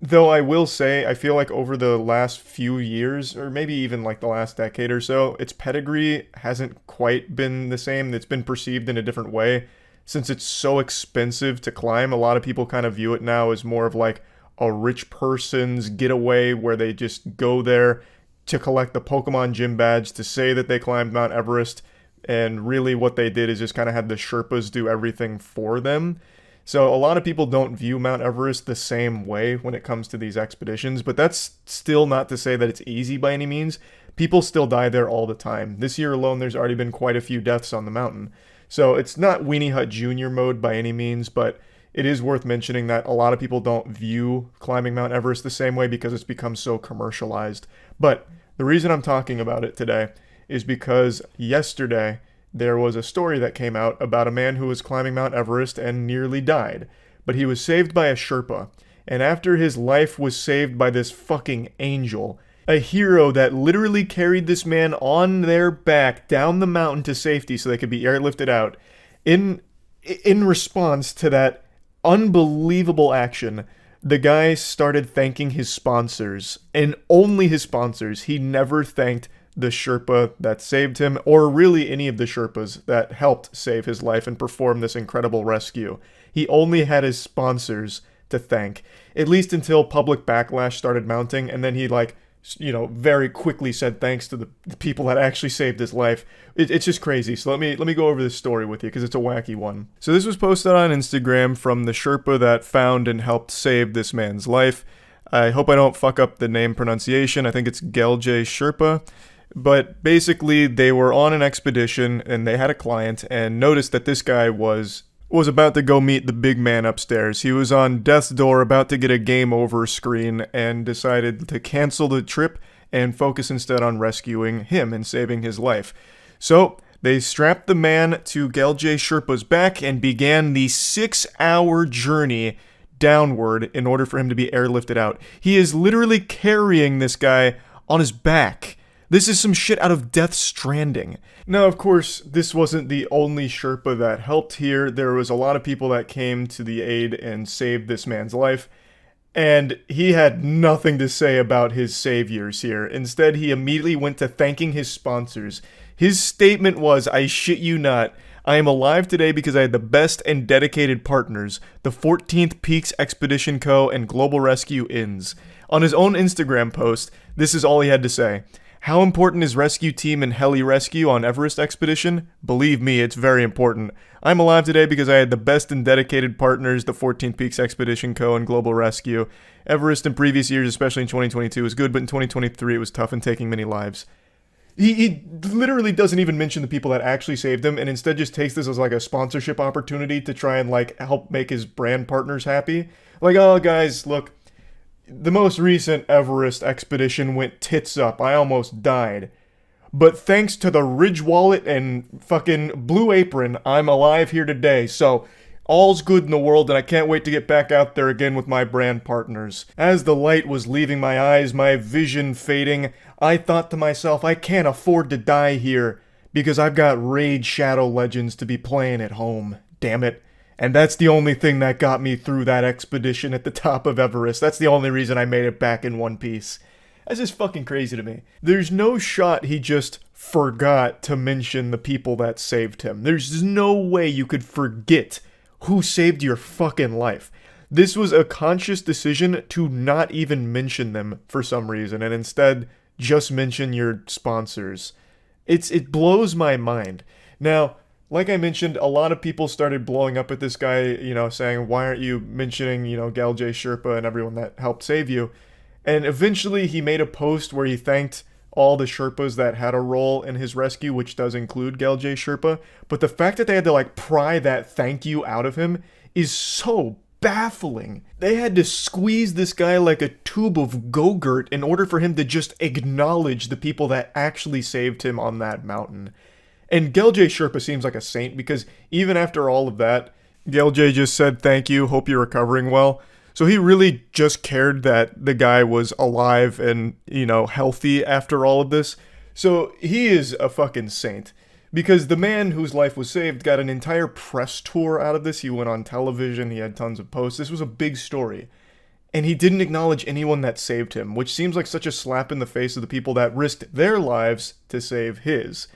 though I will say, I feel like over the last few years, or maybe even like the last decade or so, its pedigree hasn't quite been the same. It's been perceived in a different way. Since it's so expensive to climb, a lot of people kind of view it now as more of like a rich person's getaway where they just go there to collect the Pokemon gym badge to say that they climbed Mount Everest, and really what they did is just kind of had the Sherpas do everything for them. So a lot of people don't view Mount Everest the same way when it comes to these expeditions, but that's still not to say that it's easy by any means. People still die there all the time. This year alone, there's already been quite a few deaths on the mountain. So it's not Weenie Hut Jr. mode by any means, but it is worth mentioning that a lot of people don't view climbing Mount Everest the same way because it's become so commercialized. But the reason I'm talking about it today is because yesterday there was a story that came out about a man who was climbing Mount Everest and nearly died, but he was saved by a Sherpa. And after his life was saved by this fucking angel, a hero that literally carried this man on their back down the mountain to safety so they could be airlifted out, in response to that unbelievable action, the guy started thanking his sponsors, and only his sponsors. He never thanked the Sherpa that saved him, or really any of the Sherpas that helped save his life and perform this incredible rescue. He only had his sponsors to thank, at least until public backlash started mounting, and then he, very quickly said thanks to the people that actually saved his life. It's just crazy. So let me go over this story with you because it's a wacky one. So this was posted on Instagram from the Sherpa that found and helped save this man's life. I hope I don't fuck up the name pronunciation. I think it's Gelje Sherpa. But basically, they were on an expedition and they had a client and noticed that this guy was about to go meet the big man upstairs. He was on death's door about to get a game over screen and decided to cancel the trip and focus instead on rescuing him and saving his life. So they strapped the man to Gelje Sherpa's back and began the 6-hour journey downward in order for him to be airlifted out. He is literally carrying this guy on his back. This is some shit out of Death Stranding. Now, of course, this wasn't the only Sherpa that helped here. There was a lot of people that came to the aid and saved this man's life, and he had nothing to say about his saviors here. Instead, he immediately went to thanking his sponsors. His statement was, "I shit you not, I am alive today because I had the best and dedicated partners, the 14th Peaks Expedition Co. and Global Rescue Inns." On his own Instagram post, this is all he had to say. How important is rescue team and heli rescue on Everest expedition? Believe me, it's very important. I'm alive today because I had the best and dedicated partners, the 14th Peaks Expedition Co. and Global Rescue. Everest in previous years, especially in 2022, was good, but in 2023 it was tough and taking many lives. He literally doesn't even mention the people that actually saved him, and instead just takes this as like a sponsorship opportunity to try and help make his brand partners happy. Oh guys, look, the most recent Everest expedition went tits up. I almost died. But thanks to the Ridge Wallet and fucking Blue Apron, I'm alive here today. So, all's good in the world, and I can't wait to get back out there again with my brand partners. As the light was leaving my eyes, my vision fading, I thought to myself, I can't afford to die here, because I've got Raid Shadow Legends to be playing at home. Damn it. And that's the only thing that got me through that expedition at the top of Everest. That's the only reason I made it back in one piece. That's just fucking crazy to me. There's no shot he just forgot to mention the people that saved him. There's no way you could forget who saved your fucking life. This was a conscious decision to not even mention them for some reason, and instead just mention your sponsors. It blows my mind. Now, like I mentioned, a lot of people started blowing up at this guy, saying, why aren't you mentioning, Gelje Sherpa and everyone that helped save you? And eventually he made a post where he thanked all the Sherpas that had a role in his rescue, which does include Gelje Sherpa. But the fact that they had to, pry that thank you out of him is so baffling. They had to squeeze this guy like a tube of Go-Gurt in order for him to just acknowledge the people that actually saved him on that mountain. And Gelje Sherpa seems like a saint because even after all of that, Gelje just said thank you, hope you're recovering well. So he really just cared that the guy was alive and, healthy after all of this. So he is a fucking saint. Because the man whose life was saved got an entire press tour out of this. He went on television, he had tons of posts. This was a big story. And he didn't acknowledge anyone that saved him, which seems like such a slap in the face of the people that risked their lives to save his.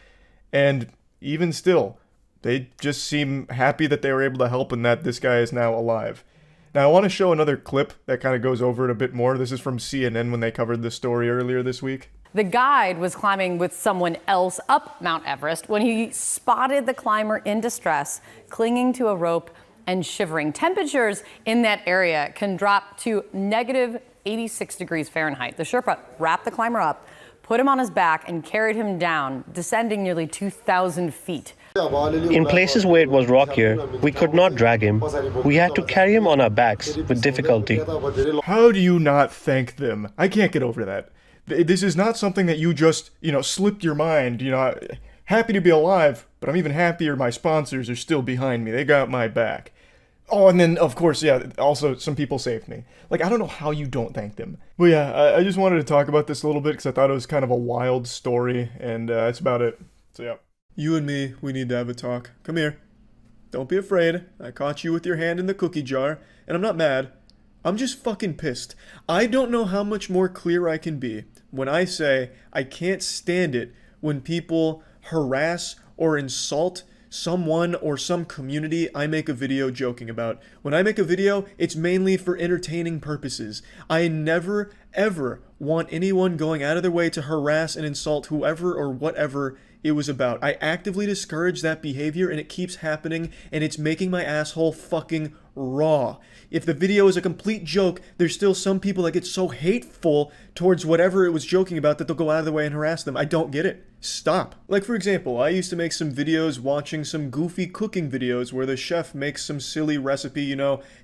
And even still, they just seem happy that they were able to help and that this guy is now alive. Now, I want to show another clip that kind of goes over it a bit more. This is from CNN when they covered this story earlier this week. The guide was climbing with someone else up Mount Everest when he spotted the climber in distress, clinging to a rope and shivering. Temperatures in that area can drop to negative 86 degrees Fahrenheit. The Sherpa wrapped the climber up, put him on his back, and carried him down, descending nearly 2,000 feet. In places where it was rockier, we could not drag him. We had to carry him on our backs with difficulty. How do you not thank them? I can't get over that. This is not something that you just, slipped your mind, happy to be alive, but I'm even happier my sponsors are still behind me. They got my back. Oh, and then, of course, also some people saved me. Like, I don't know how you don't thank them. But yeah, I just wanted to talk about this a little bit because I thought it was kind of a wild story, and that's about it. So yeah. You and me, we need to have a talk. Come here. Don't be afraid. I caught you with your hand in the cookie jar, and I'm not mad. I'm just fucking pissed. I don't know how much more clear I can be when I say I can't stand it when people harass or insult someone or some community I make a video joking about. When I make a video, it's mainly for entertaining purposes. I never, ever want anyone going out of their way to harass and insult whoever or whatever it was about. I actively discourage that behavior, and it keeps happening, and it's making my asshole fucking raw. If the video is a complete joke, there's still some people that get so hateful towards whatever it was joking about that they'll go out of their way and harass them. I don't get it. Stop. Like, for example, I used to make some videos watching some goofy cooking videos where the chef makes some silly recipe,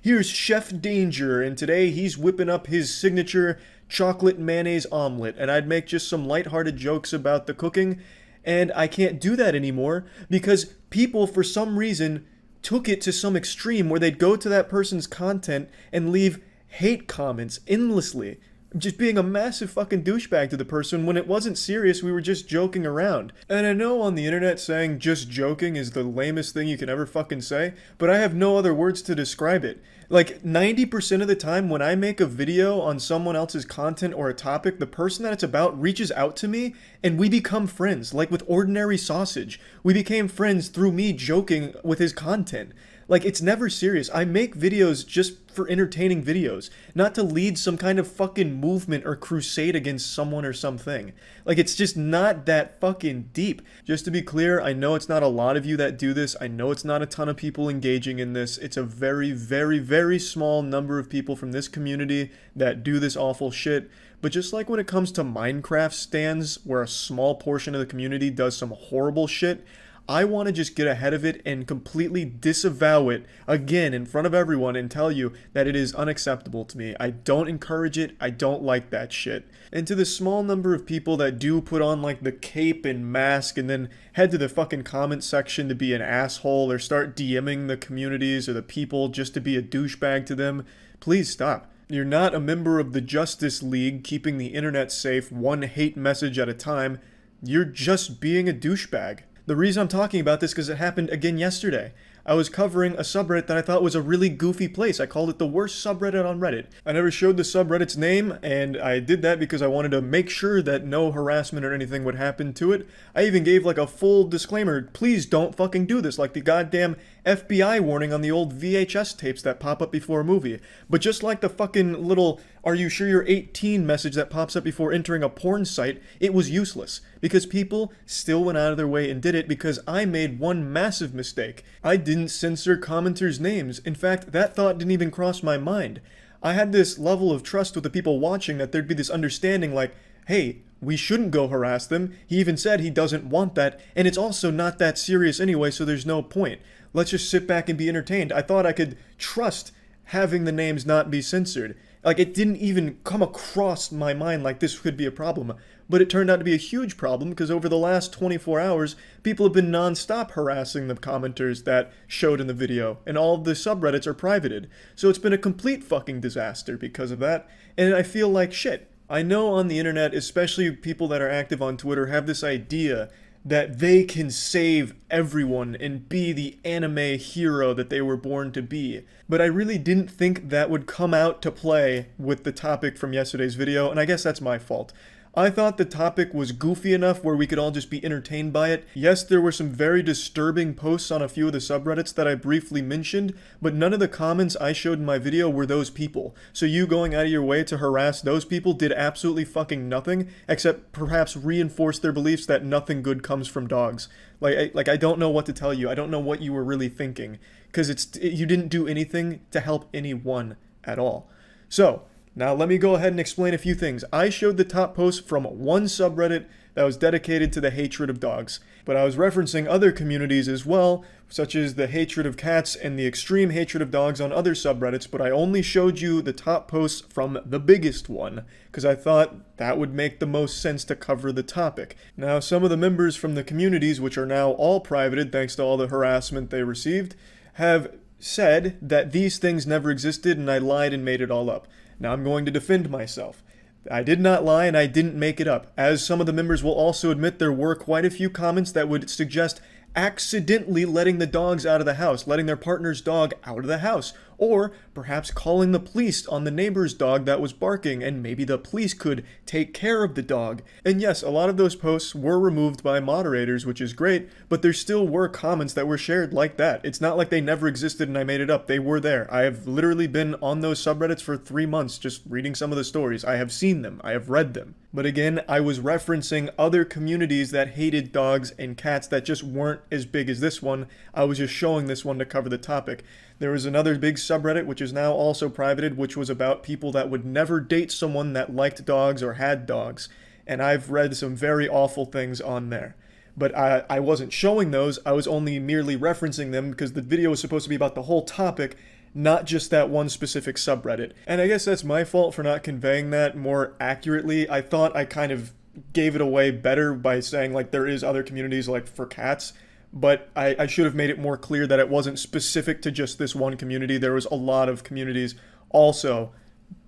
here's Chef Danger, and today he's whipping up his signature chocolate mayonnaise omelet, and I'd make just some lighthearted jokes about the cooking. And I can't do that anymore because people, for some reason, took it to some extreme where they'd go to that person's content and leave hate comments endlessly. Just being a massive fucking douchebag to the person when it wasn't serious, we were just joking around. And I know on the internet saying just joking is the lamest thing you can ever fucking say, but I have no other words to describe it. Like, 90% of the time when I make a video on someone else's content or a topic, the person that it's about reaches out to me and we become friends. Like with Ordinary Sausage, we became friends through me joking with his content. Like, it's never serious. I make videos just for entertaining videos, not to lead some kind of fucking movement or crusade against someone or something. Like, it's just not that fucking deep. Just to be clear, I know it's not a lot of you that do this. I know it's not a ton of people engaging in this. It's a very, very, very small number of people from this community that do this awful shit. But just like when it comes to Minecraft stands, where a small portion of the community does some horrible shit, I want to just get ahead of it and completely disavow it again in front of everyone and tell you that it is unacceptable to me. I don't encourage it. I don't like that shit. And to the small number of people that do put on like the cape and mask and then head to the fucking comment section to be an asshole or start DMing the communities or the people just to be a douchebag to them, please stop. You're not a member of the Justice League keeping the internet safe one hate message at a time. You're just being a douchebag. The reason I'm talking about this is because it happened again yesterday. I was covering a subreddit that I thought was a really goofy place. I called it the worst subreddit on Reddit. I never showed the subreddit's name, and I did that because I wanted to make sure that no harassment or anything would happen to it. I even gave like a full disclaimer, please don't fucking do this, like the goddamn FBI warning on the old VHS tapes that pop up before a movie. But just like the fucking little, are you sure you're 18 message that pops up before entering a porn site, it was useless. Because people still went out of their way and did it because I made one massive mistake. I didn't censor commenters' names. In fact, that thought didn't even cross my mind. I had this level of trust with the people watching that there'd be this understanding like, hey, we shouldn't go harass them. He even said he doesn't want that, and it's also not that serious anyway, so there's no point. Let's just sit back and be entertained. I thought I could trust having the names not be censored. Like, it didn't even come across my mind like this could be a problem. But it turned out to be a huge problem because over the last 24 hours, people have been non-stop harassing the commenters that showed in the video, and all of the subreddits are privated. So it's been a complete fucking disaster because of that, and I feel like shit. I know on the internet, especially people that are active on Twitter, have this idea that they can save everyone and be the anime hero that they were born to be. But I really didn't think that would come out to play with the topic from yesterday's video, and I guess that's my fault. I thought the topic was goofy enough where we could all just be entertained by it. Yes, there were some very disturbing posts on a few of the subreddits that I briefly mentioned, but none of the comments I showed in my video were those people. So you going out of your way to harass those people did absolutely fucking nothing, except perhaps reinforce their beliefs that nothing good comes from dogs. I don't know what to tell you. I don't know what you were really thinking, because you didn't do anything to help anyone at all. So, now let me go ahead and explain a few things. I showed the top post from one subreddit that was dedicated to the hatred of dogs, but I was referencing other communities as well, such as the hatred of cats and the extreme hatred of dogs on other subreddits, but I only showed you the top posts from the biggest one, because I thought that would make the most sense to cover the topic. Now, some of the members from the communities, which are now all privated thanks to all the harassment they received, have said that these things never existed and I lied and made it all up. Now I'm going to defend myself. I did not lie and I didn't make it up. As some of the members will also admit, there were quite a few comments that would suggest accidentally letting the dogs out of the house, letting their partner's dog out of the house, or perhaps calling the police on the neighbor's dog that was barking, and maybe the police could take care of the dog. And yes, a lot of those posts were removed by moderators, which is great, but there still were comments that were shared like that. It's not like they never existed and I made it up. They were there. I have literally been on those subreddits for 3 months just reading some of the stories. I have seen them. I have read them. But again, I was referencing other communities that hated dogs and cats that just weren't as big as this one. I was just showing this one to cover the topic. There was another big subreddit, which is now also privated, which was about people that would never date someone that liked dogs or had dogs. And I've read some very awful things on there. But I wasn't showing those, I was only merely referencing them because the video was supposed to be about the whole topic, not just that one specific subreddit. And I guess that's my fault for not conveying that more accurately. I thought I kind of gave it away better by saying like there is other communities like for cats, but I should have made it more clear that it wasn't specific to just this one community. There was a lot of communities also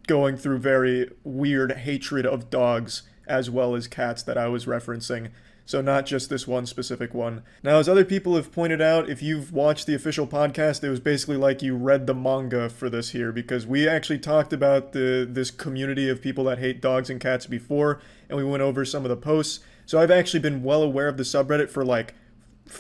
going through very weird hatred of dogs as well as cats that I was referencing. So not just this one specific one. Now, as other people have pointed out, if you've watched the official podcast, it was basically like you read the manga for this here, because we actually talked about this community of people that hate dogs and cats before, and we went over some of the posts. So I've actually been well aware of the subreddit for like,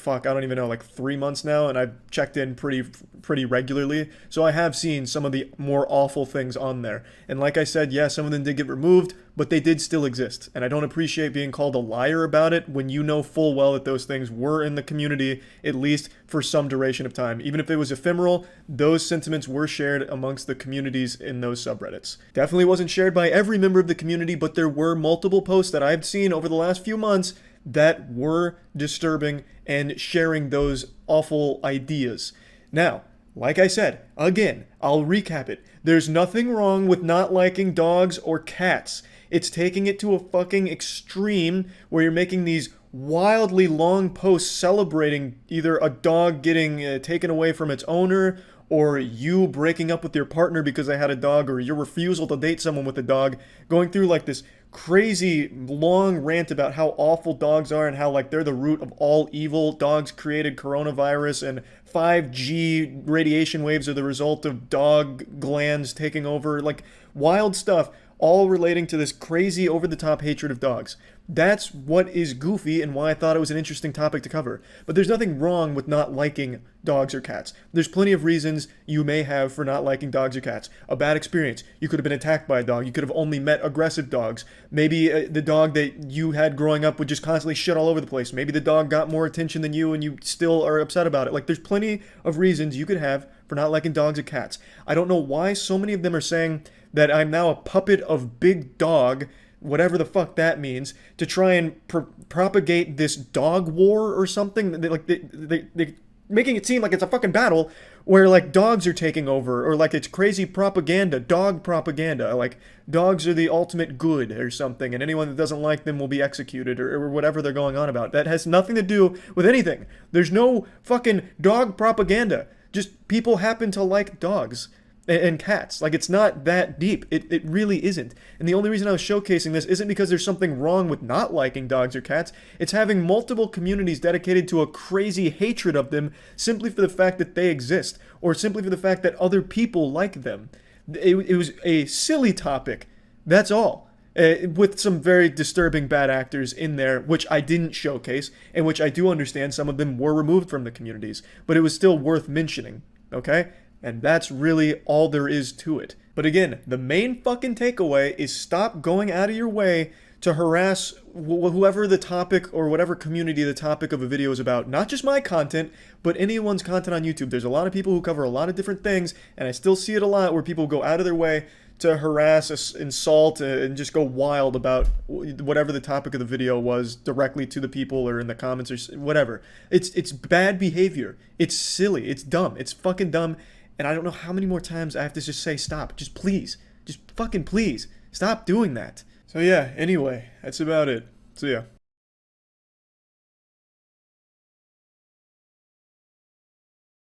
I don't even know, like 3 months now, and I've checked in pretty regularly, so I have seen some of the more awful things on there. And like I said, yeah, some of them did get removed, but they did still exist, and I don't appreciate being called a liar about it when you know full well that those things were in the community, at least for some duration of time. Even if it was ephemeral, those sentiments were shared amongst the communities in those subreddits. Definitely wasn't shared by every member of the community, but there were multiple posts that I've seen over the last few months that were disturbing and sharing those awful ideas. Now, like I said, again, I'll recap it. There's nothing wrong with not liking dogs or cats. It's taking it to a fucking extreme where you're making these wildly long posts celebrating either a dog getting taken away from its owner, or you breaking up with your partner because they had a dog, or your refusal to date someone with a dog, going through like this crazy long rant about how awful dogs are and how like they're the root of all evil. Dogs created coronavirus and 5G radiation waves are the result of dog glands taking over, like wild stuff, all relating to this crazy over-the-top hatred of dogs. That's what is goofy and why I thought it was an interesting topic to cover. But there's nothing wrong with not liking dogs or cats. There's plenty of reasons you may have for not liking dogs or cats. A bad experience. You could have been attacked by a dog. You could have only met aggressive dogs. Maybe the dog that you had growing up would just constantly shit all over the place. Maybe the dog got more attention than you and you still are upset about it. Like, there's plenty of reasons you could have for not liking dogs or cats. I don't know why so many of them are saying that I'm now a puppet of Big Dog, whatever the fuck that means, to try and propagate this dog war or something. They making it seem like it's a fucking battle where like dogs are taking over, or like it's crazy propaganda, dog propaganda, like dogs are the ultimate good or something, and anyone that doesn't like them will be executed, or whatever they're going on about. That has nothing to do with anything. There's no fucking dog propaganda. Just people happen to like dogs and cats. Like, it's not that deep. It really isn't. And the only reason I was showcasing this isn't because there's something wrong with not liking dogs or cats. It's having multiple communities dedicated to a crazy hatred of them simply for the fact that they exist, or simply for the fact that other people like them. It was a silly topic. That's all. with some very disturbing bad actors in there, which I didn't showcase, and which I do understand some of them were removed from the communities, but it was still worth mentioning, okay? And that's really all there is to it. But again, the main fucking takeaway is stop going out of your way to harass whoever the topic or whatever community the topic of a video is about. Not just my content, but anyone's content on YouTube. There's a lot of people who cover a lot of different things, and I still see it a lot where people go out of their way to harass, insult, and just go wild about whatever the topic of the video was directly to the people or in the comments or whatever. It's bad behavior. It's silly. It's dumb. It's fucking dumb. And I don't know how many more times I have to just say stop. Just please. Just fucking please. Stop doing that. So yeah, anyway, that's about it. See ya.